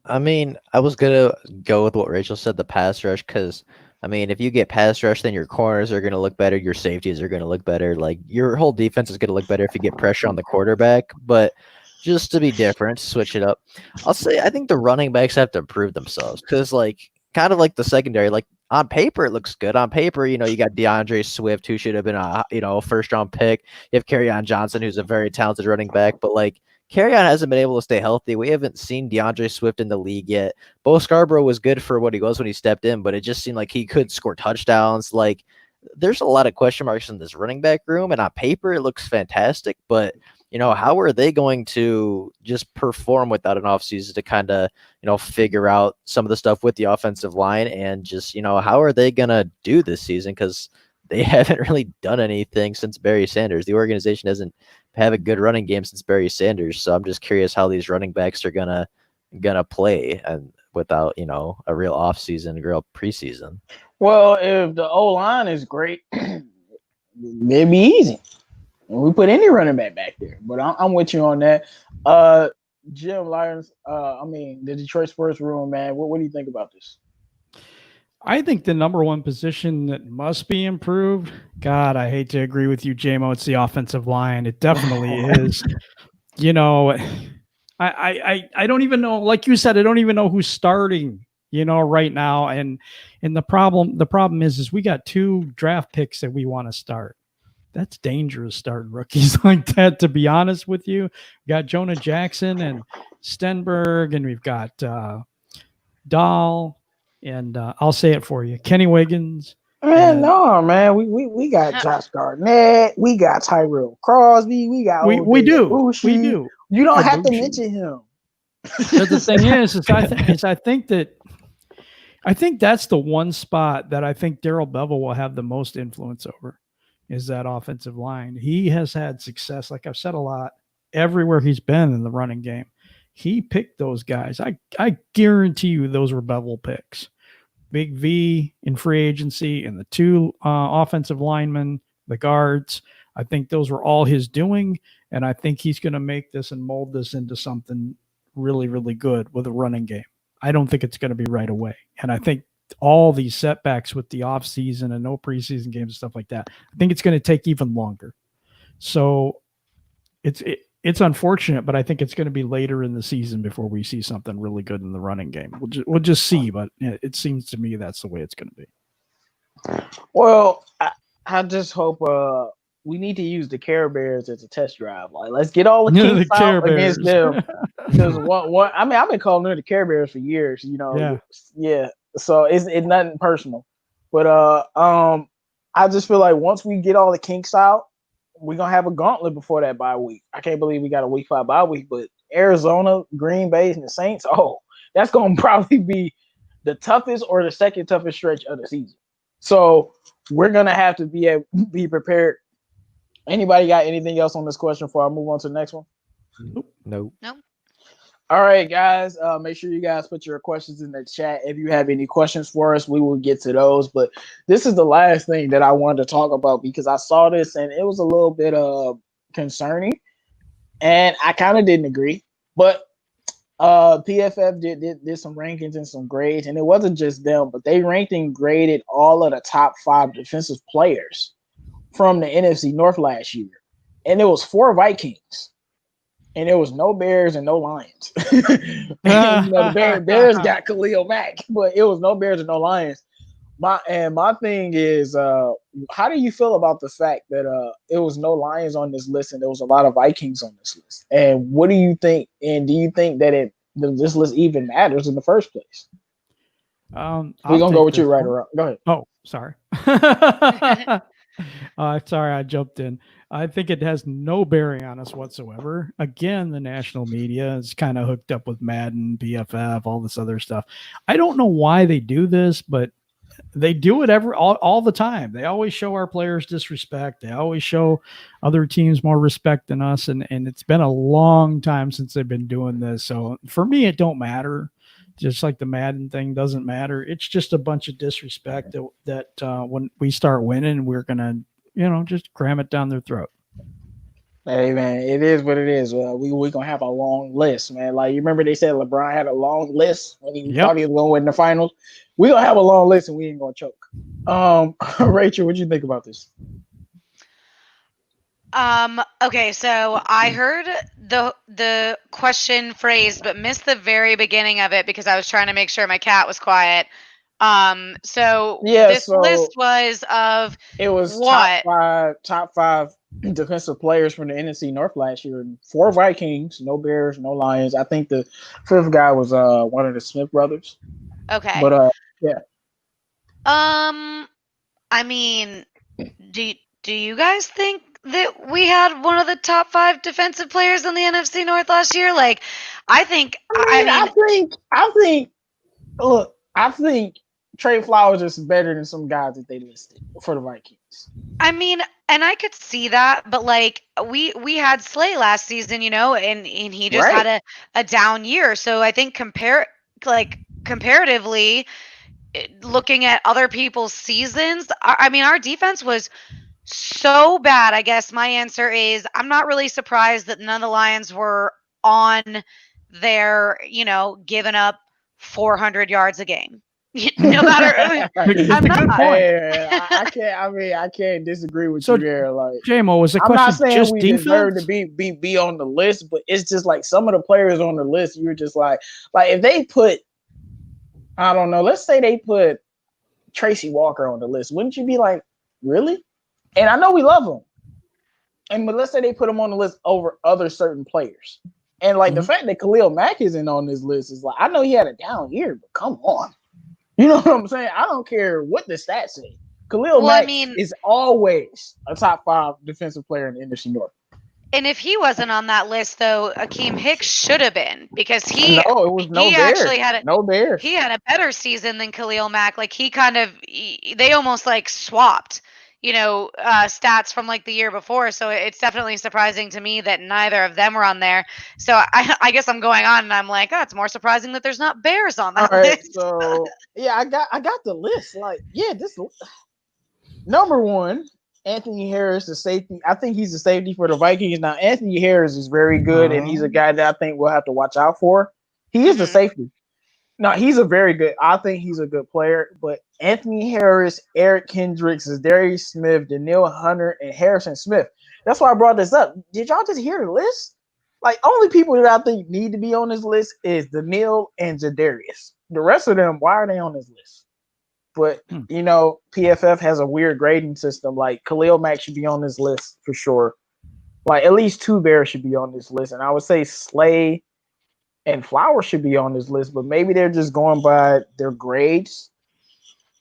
I mean, I was gonna go with what Rachel said, the pass rush, because I mean, if you get pass rush, then your corners are gonna look better, your safeties are gonna look better, like your whole defense is gonna look better if you get pressure on the quarterback. But just to be different, switch it up. I'll say I think the running backs have to prove themselves because, like, kind of like the secondary, like on paper it looks good. On paper, you got DeAndre Swift, who should have been a first round pick. You have Kerryon Johnson, who's a very talented running back, but like. Kerryon hasn't been able to stay healthy. We haven't seen DeAndre Swift in the league yet. Bo Scarborough was good for what he was when he stepped in, but it just seemed like he could score touchdowns. Like, there's a lot of question marks in this running back room, and on paper it looks fantastic, but how are they going to just perform without an offseason to kind of, figure out some of the stuff with the offensive line and just, how are they going to do this season? Because they haven't really done anything since Barry Sanders. The organization hasn't have a good running game since Barry Sanders. So I'm just curious how these running backs are gonna play and without a real offseason, a real preseason. Well, if the O-line is great, it'd be easy. And we put any running back there. But I'm with you on that. Jim Lyons, the Detroit Sports Room, man. What do you think about this? I think the number one position that must be improved, God, I hate to agree with you, JMO, it's the offensive line. It definitely is. I don't even know, like you said, I don't even know who's starting, right now. And the problem is we got 2 draft picks that we want to start. That's dangerous starting rookies like that, to be honest with you. We got Jonah Jackson and Stenberg, and we've got Dahl. And I'll say it for you, Kenny Wiggins. Man, no, man. We got Josh Garnett. We got Tyrell Crosby. We got we do. Abushi. We do. You don't have to mention him. But the thing is I think that's the one spot that I think Darrell Bevel will have the most influence over is that offensive line. He has had success, like I've said a lot, everywhere he's been in the running game. He picked those guys. I guarantee you those were Bevel picks. Big V in free agency and the 2 offensive linemen, the guards. I think those were all his doing, and I think he's going to make this and mold this into something really, really good with a running game. I don't think it's going to be right away. And I think all these setbacks with the offseason and no preseason games and stuff like that, I think it's going to take even longer. So it's unfortunate, but I think it's going to be later in the season before we see something really good in the running game. We'll just see, but it seems to me that's the way it's going to be. Well, I just hope we need to use the Care Bears as a test drive. Like, let's get all the Kings out against them. Because I've been calling them the Care Bears for years. Yeah. So it's nothing personal, but I just feel like once we get all the kinks out, we're going to have a gauntlet before that bye week. I can't believe we got a week 5 bye week, but Arizona, Green Bay, and the Saints, that's going to probably be the toughest or the second toughest stretch of the season. So we're going to have to be prepared. Anybody got anything else on this question before I move on to the next one? Nope. All right, guys. Make sure you guys put your questions in the chat. If you have any questions for us, we will get to those. But this is the last thing that I wanted to talk about because I saw this and it was a little bit concerning, and I kind of didn't agree. But PFF did some rankings and some grades, and it wasn't just them, but they ranked and graded all of the top 5 defensive players from the NFC North last year, and it was 4 Vikings. And there was no Bears and no Lions. The Bears got Khalil Mack, but it was no Bears and no Lions. My thing is, how do you feel about the fact that it was no Lions on this list and there was a lot of Vikings on this list? And what do you think? And do you think that this list even matters in the first place? We're gonna go with you right around. Go ahead. Oh, sorry. Sorry, I jumped in. I think it has no bearing on us whatsoever. Again, the national media is kind of hooked up with Madden, PFF, all this other stuff. I don't know why they do this, but they do it all the time. They always show our players disrespect. They always show other teams more respect than us. And it's been a long time since they've been doing this. So for me, it don't matter. Just like the Madden thing doesn't matter. It's just a bunch of disrespect that when we start winning, we're going to, just cram it down their throat. Hey, man, it is what it is. We're going to have a long list, man. Like, you remember they said LeBron had a long list when he thought he was going to win the finals? We're going to have a long list and we ain't going to choke. Rachel, what do you think about this? Okay, so I heard the question phrased, but missed the very beginning of it because I was trying to make sure my cat was quiet. So this list was of it was what? top five defensive players from the NFC North last year. 4 Vikings, no Bears, no Lions. I think the 5th guy was one of the Smith brothers. Okay. But yeah. I mean, do you guys think that we had one of the top 5 defensive players in the NFC North last year? Like, I think Trey Flowers is better than some guys that they listed for the Vikings. I mean, and I could see that, but like we had Slay last season, and he just had a down year. So I think comparatively, looking at other people's seasons, I mean, our defense was so bad. I guess my answer is I'm not really surprised that none of the Lions were on their, giving up 400 yards a game. No matter, I'm not. I can't disagree with you there. Like, JMO, was the question I'm not saying just we defense? deserve to be on the list, but it's just like some of the players on the list. You're just like if they put, I don't know, let's say they put Tracy Walker on the list, wouldn't you be like, really? And I know we love him, but let's say they put him on the list over other certain players, and like the fact that Khalil Mack isn't on this list is like, I know he had a down year, but come on. You know what I'm saying? I don't care what the stats say. Khalil Mack is always a top 5 defensive player in the NFC North. And if he wasn't on that list, though, Akeem Hicks should have been because he actually had He had a better season than Khalil Mack. Like they almost like swapped, stats from like the year before. So it's definitely surprising to me that neither of them were on there. So I guess I'm going on and I'm like, it's more surprising that there's not Bears on that list. So yeah, I got the list. Like, this number 1, Anthony Harris, the safety. I think he's the safety for the Vikings. Now, Anthony Harris is very good, and he's a guy that I think we'll have to watch out for. He is the safety. No, he's I think he's a good player, but Anthony Harris, Eric Kendricks, Darius Smith, Danielle Hunter, and Harrison Smith. That's why I brought this up. Did y'all just hear the list? Like, only people that I think need to be on this list is Danielle and Jadarius. The rest of them, why are they on this list? But, PFF has a weird grading system. Like, Khalil Mack should be on this list for sure. Like, at least 2 Bears should be on this list. And I would say Slay and Flowers should be on this list, but maybe they're just going by their grades.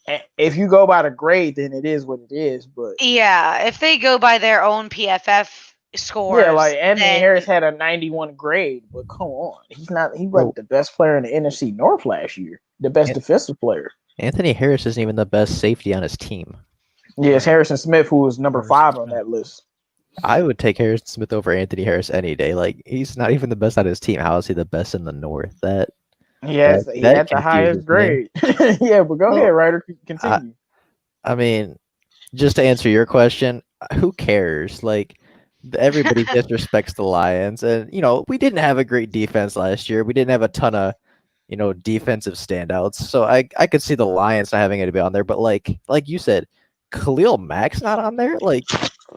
And if you go by the grade, then it is what it is. But yeah, if they go by their own PFF scores, like Anthony Harris had a 91 grade, but come on, he's not. He was the best player in the NFC North last year, the best defensive player. Anthony Harris isn't even the best safety on his team. Yes, Harrison Smith, who was number 5 on that list. I would take Harrison Smith over Anthony Harris any day. Like he's not even the best on his team. How is he the best in the North? He had the highest confuses me. grade. Yeah, but go Well, ahead, Ryder. Continue. I mean, just to answer your question, who cares? Like everybody disrespects the Lions, and we didn't have a great defense last year. We didn't have a ton of defensive standouts. So I could see the Lions not having it to be on there, but like you said, Khalil Mack's not on there. Like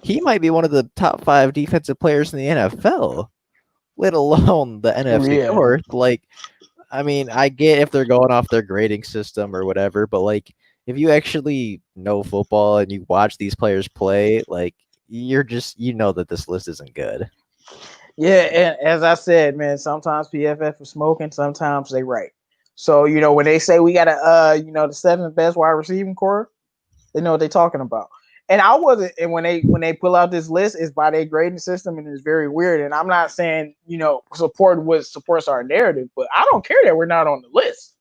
he might be one of the top 5 defensive players in the NFL, let alone the NFC Yeah. North. Like, I mean, I get if they're going off their grading system or whatever, but like if you actually know football and you watch these players play, like you're just that this list isn't good. Yeah, and as I said, man, sometimes PFF is smoking, sometimes they right. So when they say we got the 7th best wide receiving core, they know what they're talking about. And I wasn't. And when they pull out this list, it's by their grading system, and it's very weird. And I'm not saying support what supports our narrative, but I don't care that we're not on the list.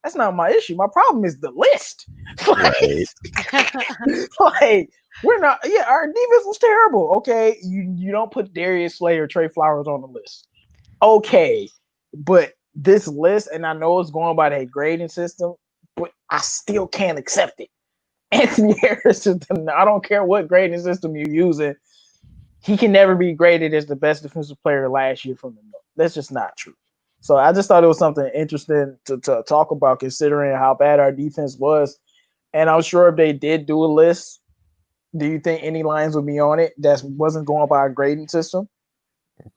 That's not my issue. My problem is the list. Right. Like we're not. Yeah, our defense was terrible. Okay, you don't put Darius Slay or Trey Flowers on the list. Okay, but this list, and I know it's going by their grading system, but I still can't accept it. Anthony Harris, I don't care what grading system you're using, he can never be graded as the best defensive player last year from the North. That's just not true. So I just thought it was something interesting to talk about, considering how bad our defense was. And I'm sure if they did do a list, do you think any Lions would be on it that wasn't going by a grading system?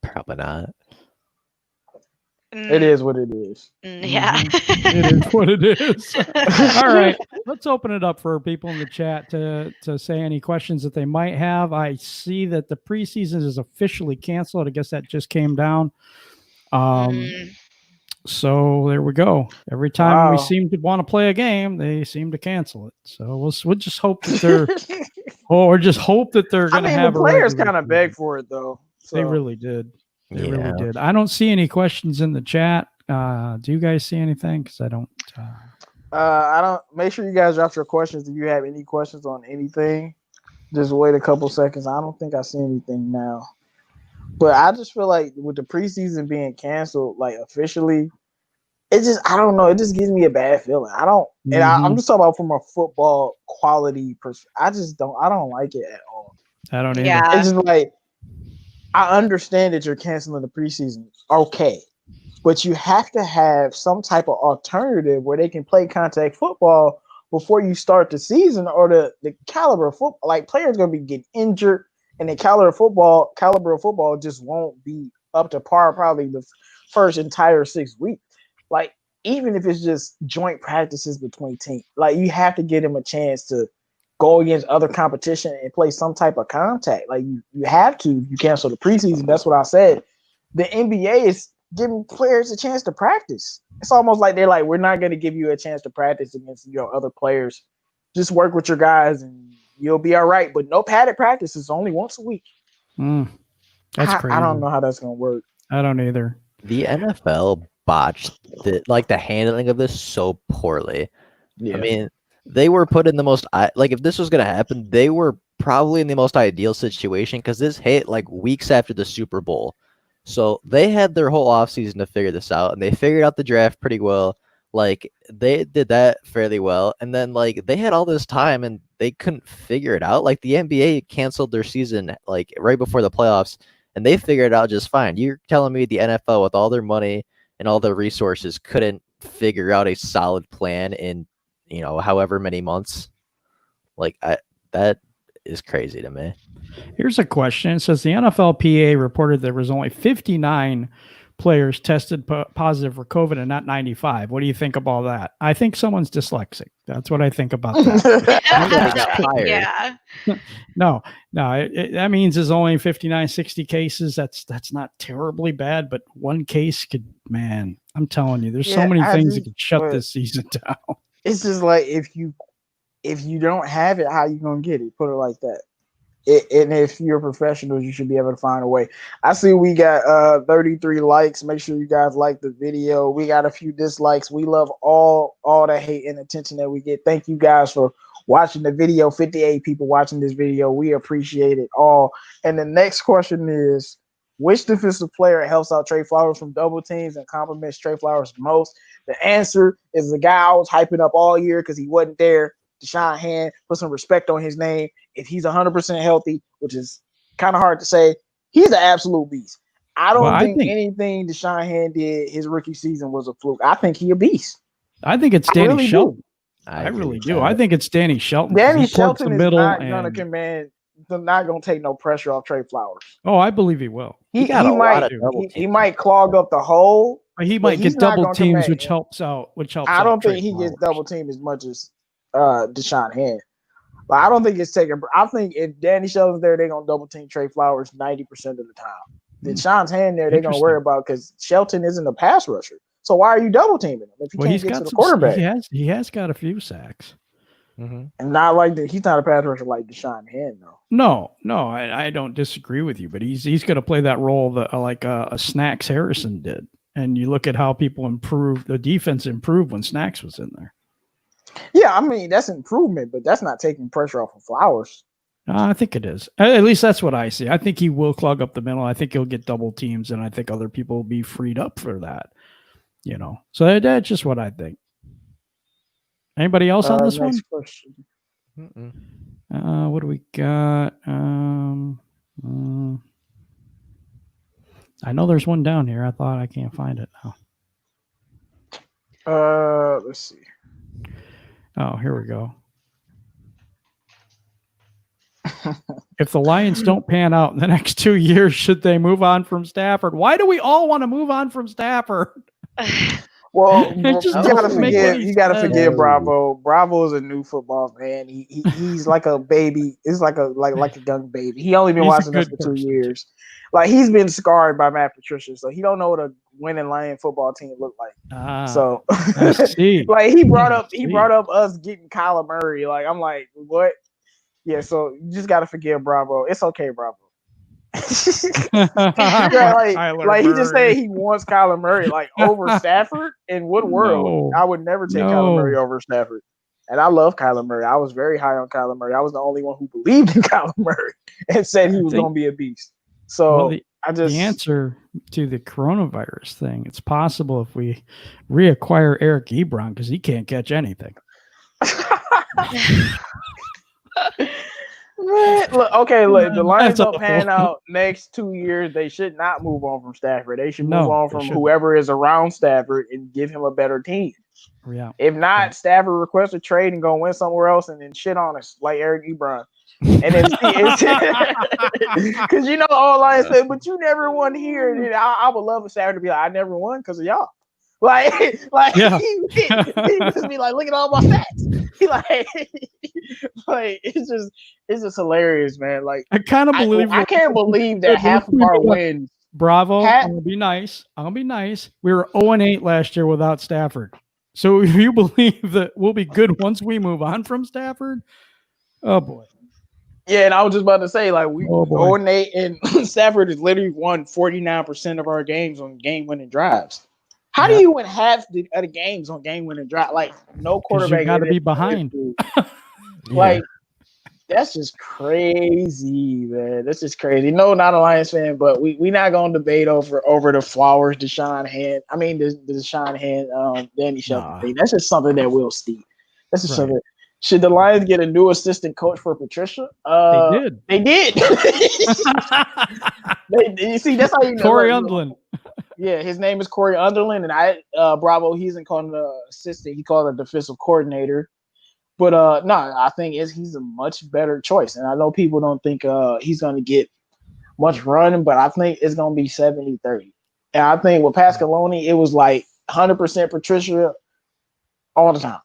Probably not. It is what it is. Yeah. It is what it is. All right. Let's open it up for people in the chat to say any questions that they might have. I see that the preseason is officially canceled. I guess that just came down. So there we go. Every time we seem to want to play a game, they seem to cancel it. So we'll just hope that they're or just hope that they're going to have the players kind of begged for it though. So. They really did. They really did. I don't see any questions in the chat. Do you guys see anything? Because I don't. I don't. Make sure you guys drop your questions. If you have any questions on anything, just wait a couple seconds. I don't think I see anything now. But I just feel like with the preseason being canceled, like officially, I don't know. It just gives me a bad feeling. I don't. And I'm just talking about from a football quality perspective. I don't like it at all. I don't either. Yeah. It's just like, I understand that you're canceling the preseason. Okay. But you have to have some type of alternative where they can play contact football before you start the season, or the caliber of football. Like players going to be getting injured, and the caliber of football just won't be up to par probably the first entire 6 weeks. Like even if it's just joint practices between teams, like you have to give them a chance to go against other competition and play some type of contact. Like you have to. You cancel the preseason. That's what I said. The NBA is giving players a chance to practice. It's almost like they're like, we're not going to give you a chance to practice against other players. Just work with your guys and you'll be all right. But no padded practice. It's only once a week. That's crazy. I don't know how that's going to work. I don't either. The NFL botched the handling of this so poorly. Yeah. I mean, they were put in the most if this was going to happen, they were probably in the most ideal situation because this hit like weeks after the Super Bowl. So they had their whole offseason to figure this out, and they figured out the draft pretty well. Like they did that fairly well, and then like they had all this time and they couldn't figure it out. Like the NBA canceled their season like right before the playoffs, and they figured it out just fine. You're telling me the NFL with all their money and all their resources couldn't figure out a solid plan in however many months? Like that is crazy to me. Here's a question. It says the NFLPA reported there was only 59 players tested positive for COVID and not 95. What do you think about that? I think someone's dyslexic. That's what I think about that. Yeah. No, that means there's only 59, 60 cases. That's not terribly bad, but one case could, man, I'm telling you, there's so many things that could shut this season down. It's just like if you don't have it, how you gonna get it? Put it like that. And if you're professionals, you should be able to find a way. I see we got 33 likes. Make sure you guys like the video. We got a few dislikes. We love all the hate and attention that we get. Thank you guys for watching the video. 58 people watching this video. We appreciate it all. And the next question is, which defensive player helps out Trey Flowers from double teams and compliments Trey Flowers most? The answer is the guy I was hyping up all year because he wasn't there. Deshaun Hand, put some respect on his name. If he's 100% healthy, which is kind of hard to say, he's an absolute beast. I don't think anything Deshaun Hand did his rookie season was a fluke. I think he's a beast. I think it's Danny really Shelton. do. I really do. I think it's Danny Shelton. Danny Shelton is not going to command. Not going to take no pressure off Trey Flowers. Oh, I believe he will. He might clog up the hole. He might get double teams, which helps out. I don't think he gets double teamed as much as Deshaun Hand. But I don't think it's taking. I think if Danny Shelton's there, they're gonna double team Trey Flowers 90% of the time. Deshaun's Hand there, they're gonna worry about because Shelton isn't a pass rusher. So why are you double teaming him if you can't get to the quarterback? He has got a few sacks. Mm-hmm. And not like that. He's not a pass rusher like Deshaun Hand, though. No, I don't disagree with you, but he's going to play that role that like a Snacks Harrison did. And you look at how people improved, the defense improved when Snacks was in there. Yeah, I mean that's improvement, but that's not taking pressure off of Flowers. I think it is. At least that's what I see. I think he will clog up the middle. I think he'll get double teams, and I think other people will be freed up for that. You know, so that's just what I think. Anybody else on this one? Question. What do we got? I know there's one down here. I can't find it now. Let's see. Oh, here we go. If the Lions don't pan out in the next 2 years, should they move on from Stafford? Why do we all want to move on from Stafford? Well, you gotta forgive Bravo. Bravo is a new football fan. He's like a baby. It's like a young baby. He only been watching us for 2 years. Like he's been scarred by Matt Patricia, so he don't know what a winning Lion football team look like. So like he brought up us getting Kyler Murray. Like I'm like, what? Yeah, so you just gotta forgive Bravo. It's okay, Bravo. like he just said he wants Kyler Murray like over Stafford. In what world? I would never take Kyler Murray over Stafford. And I love Kyler Murray. I was very high on Kyler Murray. I was the only one who believed in Kyler Murray and said he was going to be a beast. So the answer to the coronavirus thing, it's possible if we reacquire Eric Ebron because he can't catch anything. Look, if the Lions don't pan out next 2 years, they should not move on from Stafford. They should move on from whoever is around Stafford and give him a better team. Yeah. If not, Stafford requests a trade and go win somewhere else and then shit on us like Eric Ebron. And it's because all Lions say, but you never won here. And I would love for Stafford to be like, I never won because of y'all. Like he just be like, look at all my stats. He like it's just hilarious, man. Like I kind of believe I can't believe that half of our wins. Bravo, I'm gonna be nice. We were 0-8 last year without Stafford. So if you believe that we'll be good once we move on from Stafford, oh boy. Yeah, and I was just about to say, like, we 0-8, and Stafford has literally won 49% of our games on game-winning drives. How do you win half the games on game-winning drive? Like, no quarterback. You got to be behind. Like, that's just crazy, man. That's just crazy. No, not a Lions fan, but we not going to debate over the Flowers, Deshaun Hand. I mean, the Deshaun Hand, Danny Shelton thing. That's just something that will steep. That's just something. Should the Lions get a new assistant coach for Patricia? They did. You see, that's how you know. Corey Underlin. Yeah, his name is Corey Underlin, and Bravo, he isn't calling the assistant. He called it a defensive coordinator. But I think he's a much better choice. And I know people don't think he's going to get much run, but I think it's going to be 70-30. And I think with Pascaloni, it was like 100% Patricia all the time.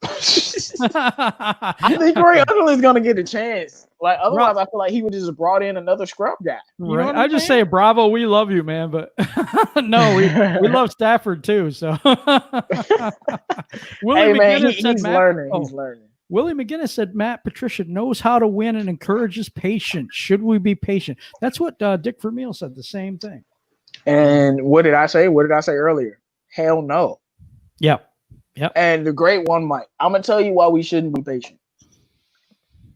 I think Corey Underlin is going to get a chance. Like otherwise, I feel like he would just brought in another scrub guy. You know what I just say, Bravo, we love you, man, but no, we love Stafford too. So, Willie McGinnis said he's learning. Willie McGinnis said Matt Patricia knows how to win and encourages patience. Should we be patient? That's what Dick Vermeil said. The same thing. And what did I say? What did I say earlier? Hell no. Yep. And the great one, Mike, I'm going to tell you why we shouldn't be patient.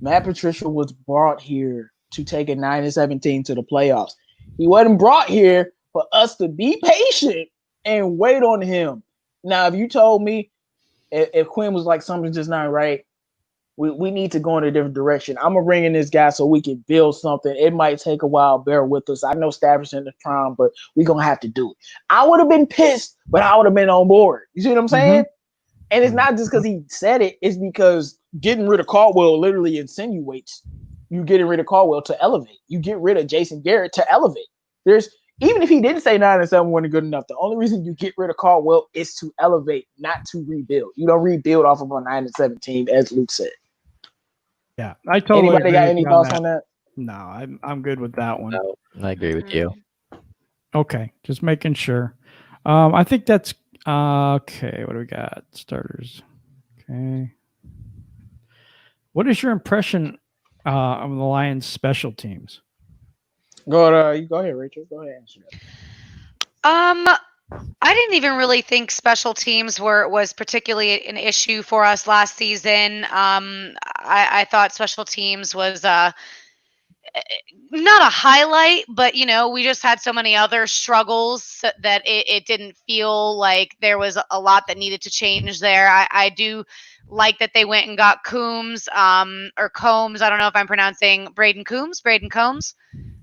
Matt Patricia was brought here to take a 9-17 to the playoffs. He wasn't brought here for us to be patient and wait on him. Now, if you told me if Quinn was like something's just not right, we need to go in a different direction. I'm gonna bring in this guy so we can build something. It might take a while. Bear with us. I know Stafford's in the prime, but we're gonna have to do it. I would have been pissed, but I would have been on board. You see what I'm saying? And it's not just because he said it, it's because getting rid of Caldwell literally insinuates you getting rid of Caldwell to elevate. You get rid of Jason Garrett to elevate. Even if he didn't say 9-7 wasn't good enough, the only reason you get rid of Caldwell is to elevate, not to rebuild. You don't rebuild off of a 9-7 team, as Luke said. Yeah, I totally. Anybody got any thoughts on that? No, I'm good with that one. No, I agree with you. Okay, just making sure. I think that's okay. What do we got? Starters. Okay. What is your impression of the Lions' special teams? Go ahead, Rachel. Go ahead. Answer that. I didn't even really think special teams was particularly an issue for us last season. I thought special teams was not a highlight, but we just had so many other struggles that it didn't feel like there was a lot that needed to change there. I do like that they went and got Coombs or Combs. I don't know if I'm pronouncing Braden Combs.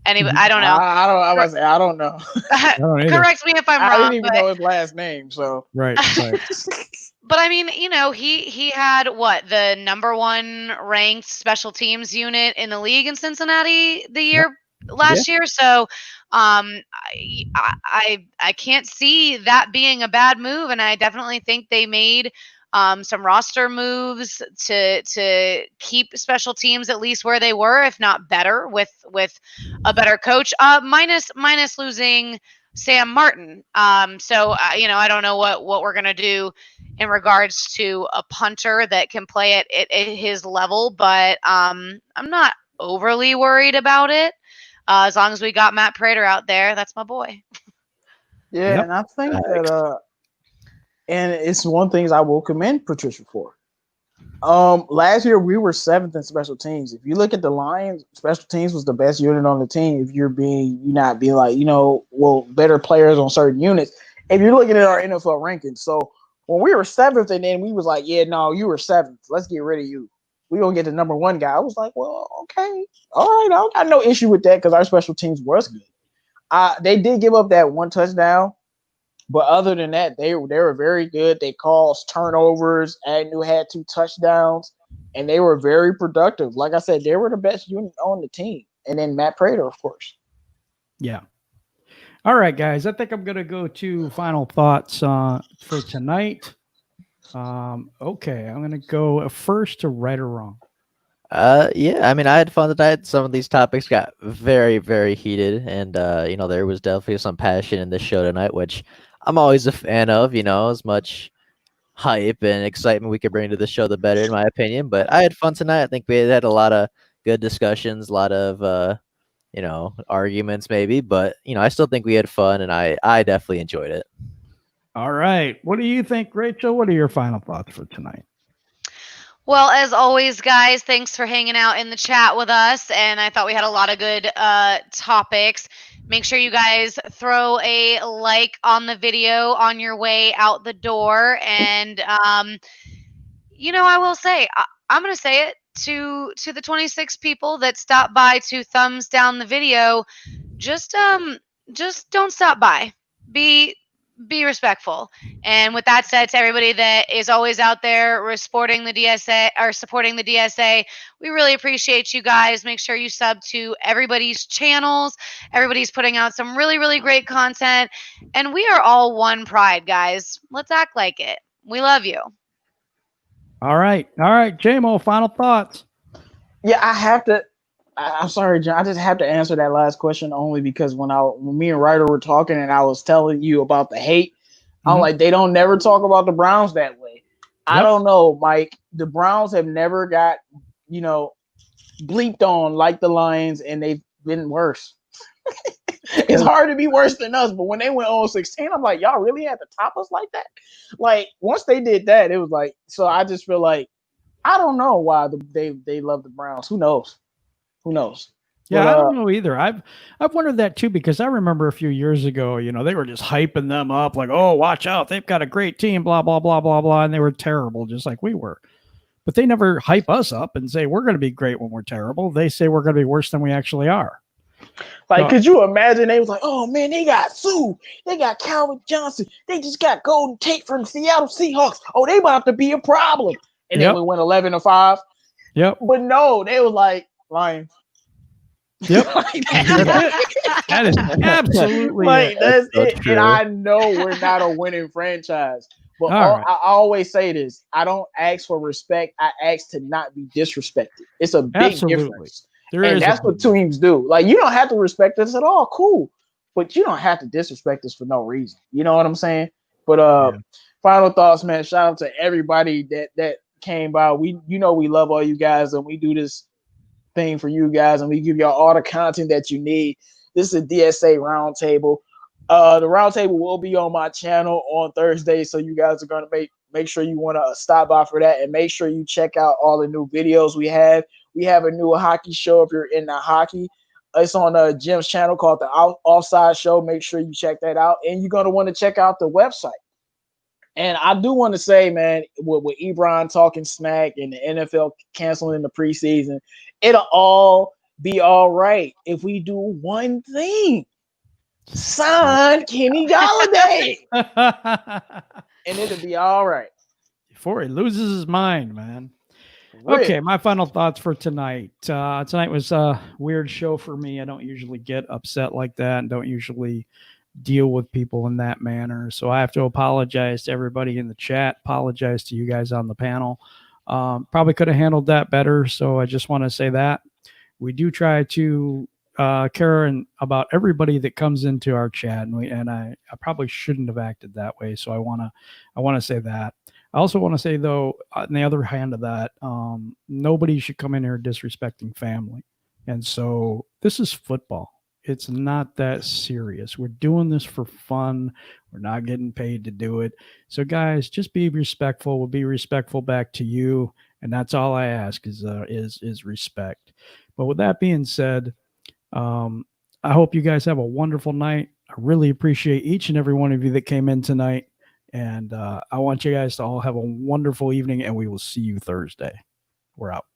I don't know. I don't know. Correct me if I'm wrong. I didn't even know his last name. So right. But I mean, he had the number 1 ranked special teams unit in the league in Cincinnati last year. So I can't see that being a bad move, and I definitely think they made some roster moves to keep special teams at least where they were, if not better, with a better coach. Minus losing Sam Martin. So I don't know what we're gonna do in regards to a punter that can play at his level, but I'm not overly worried about it. As long as we got Matt Prater out there, that's my boy. Yeah, yep. And I think that and it's one thing I will commend Patricia for. Last year we were 7th in special teams. If you look at the Lions, special teams was the best unit on the team. If you're not being like, better players on certain units. If you're looking at our NFL rankings, so when we were 7th, and then we was like, yeah, no, you were 7th. Let's get rid of you. We gonna get the number 1 guy. I was like, well, okay, all right, I don't got no issue with that because our special teams was good. They did give up that 1 touchdown. But other than that, they were very good. They caused turnovers. Agnew had 2 touchdowns, and they were very productive. Like I said, they were the best unit on the team. And then Matt Prater, of course. Yeah. All right, guys. I think I'm going to go to final thoughts for tonight. Okay, I'm going to go first to right or wrong. Yeah, I mean, I had fun tonight. Some of these topics got very, very heated, and there was definitely some passion in this show tonight, which I'm always a fan of. As much hype and excitement we could bring to the show, the better, in my opinion. But I had fun tonight. I think we had a lot of good discussions, a lot of arguments maybe, but I still think we had fun, and I definitely enjoyed it. All right, what do you think, Rachel? What are your final thoughts for tonight? Well, as always, guys, thanks for hanging out in the chat with us. And I thought we had a lot of good topics. Make sure you guys throw a like on the video on your way out the door. And, I will say, I'm going to say it to the 26 people that stopped by to thumbs down the video. Just don't stop by. Be respectful. And with that said, to everybody that is always out there supporting the DSA, we really appreciate you guys. Make sure you sub to everybody's channels. Everybody's putting out some really, really great content. And we are all one pride, guys. Let's act like it. We love you. All right. JMO, final thoughts. Yeah, I'm sorry, John. I just have to answer that last question only because when me and Ryder were talking and I was telling you about the hate, I'm like, they don't never talk about the Browns that way. Yep. I don't know, Mike. The Browns have never got, bleeped on like the Lions, and they've been worse. It's hard to be worse than us, but when they went 0-16, I'm like, y'all really had to top us like that? Like, once they did that, it was like, so I just feel like I don't know why they love the Browns. Who knows? Who knows? Yeah, But, I don't know either. I've wondered that too, because I remember a few years ago, they were just hyping them up like, "Oh, watch out, they've got a great team, blah blah blah blah blah," and they were terrible, just like we were. But they never hype us up and say we're going to be great when we're terrible. They say we're going to be worse than we actually are. like, could you imagine? They was like, "Oh man, they got Sue, they got Calvin Johnson, they just got Golden Tate from Seattle Seahawks. Oh, they about to be a problem." And then we went 11-5. Yep. But no, they was like Lions. Yep. That is absolutely like that's so it. true. And I know we're not a winning franchise. But right. I always say this. I don't ask for respect. I ask to not be disrespected. It's a big difference. And that's what teams do. Like, you don't have to respect us at all. Cool. But you don't have to disrespect us for no reason. You know what I'm saying? But final thoughts, man. Shout out to everybody that came by. We love all you guys, and we do this thing for you guys, and we give y'all all the content that you need. This is a DSA Roundtable. The Roundtable will be on my channel on Thursday, so you guys are going to make sure you want to stop by for that, and make sure you check out all the new videos we have. We have a new hockey show if you're into hockey. It's on Jim's channel called the Offside Show. Make sure you check that out, and you're going to want to check out the website. And I do want to say, man, with Ebron talking smack and the NFL canceling the preseason, it'll all be all right if we do one thing. Sign Kenny Golladay. And it'll be all right. Before he loses his mind, man. Really? Okay, my final thoughts for tonight. Tonight was a weird show for me. I don't usually get upset like that and don't usually deal with people in that manner. So I have to apologize to everybody in the chat, apologize to you guys on the panel. Probably could have handled that better. So I just want to say that we do try to care about everybody that comes into our chat. And I probably shouldn't have acted that way. So I want to say that. I also want to say, though, on the other hand of that, nobody should come in here disrespecting family. And so this is football. It's not that serious. We're doing this for fun. We're not getting paid to do it. So, guys, just be respectful. We'll be respectful back to you. And that's all I ask is respect. But with that being said, I hope you guys have a wonderful night. I really appreciate each and every one of you that came in tonight. And I want you guys to all have a wonderful evening, and we will see you Thursday. We're out.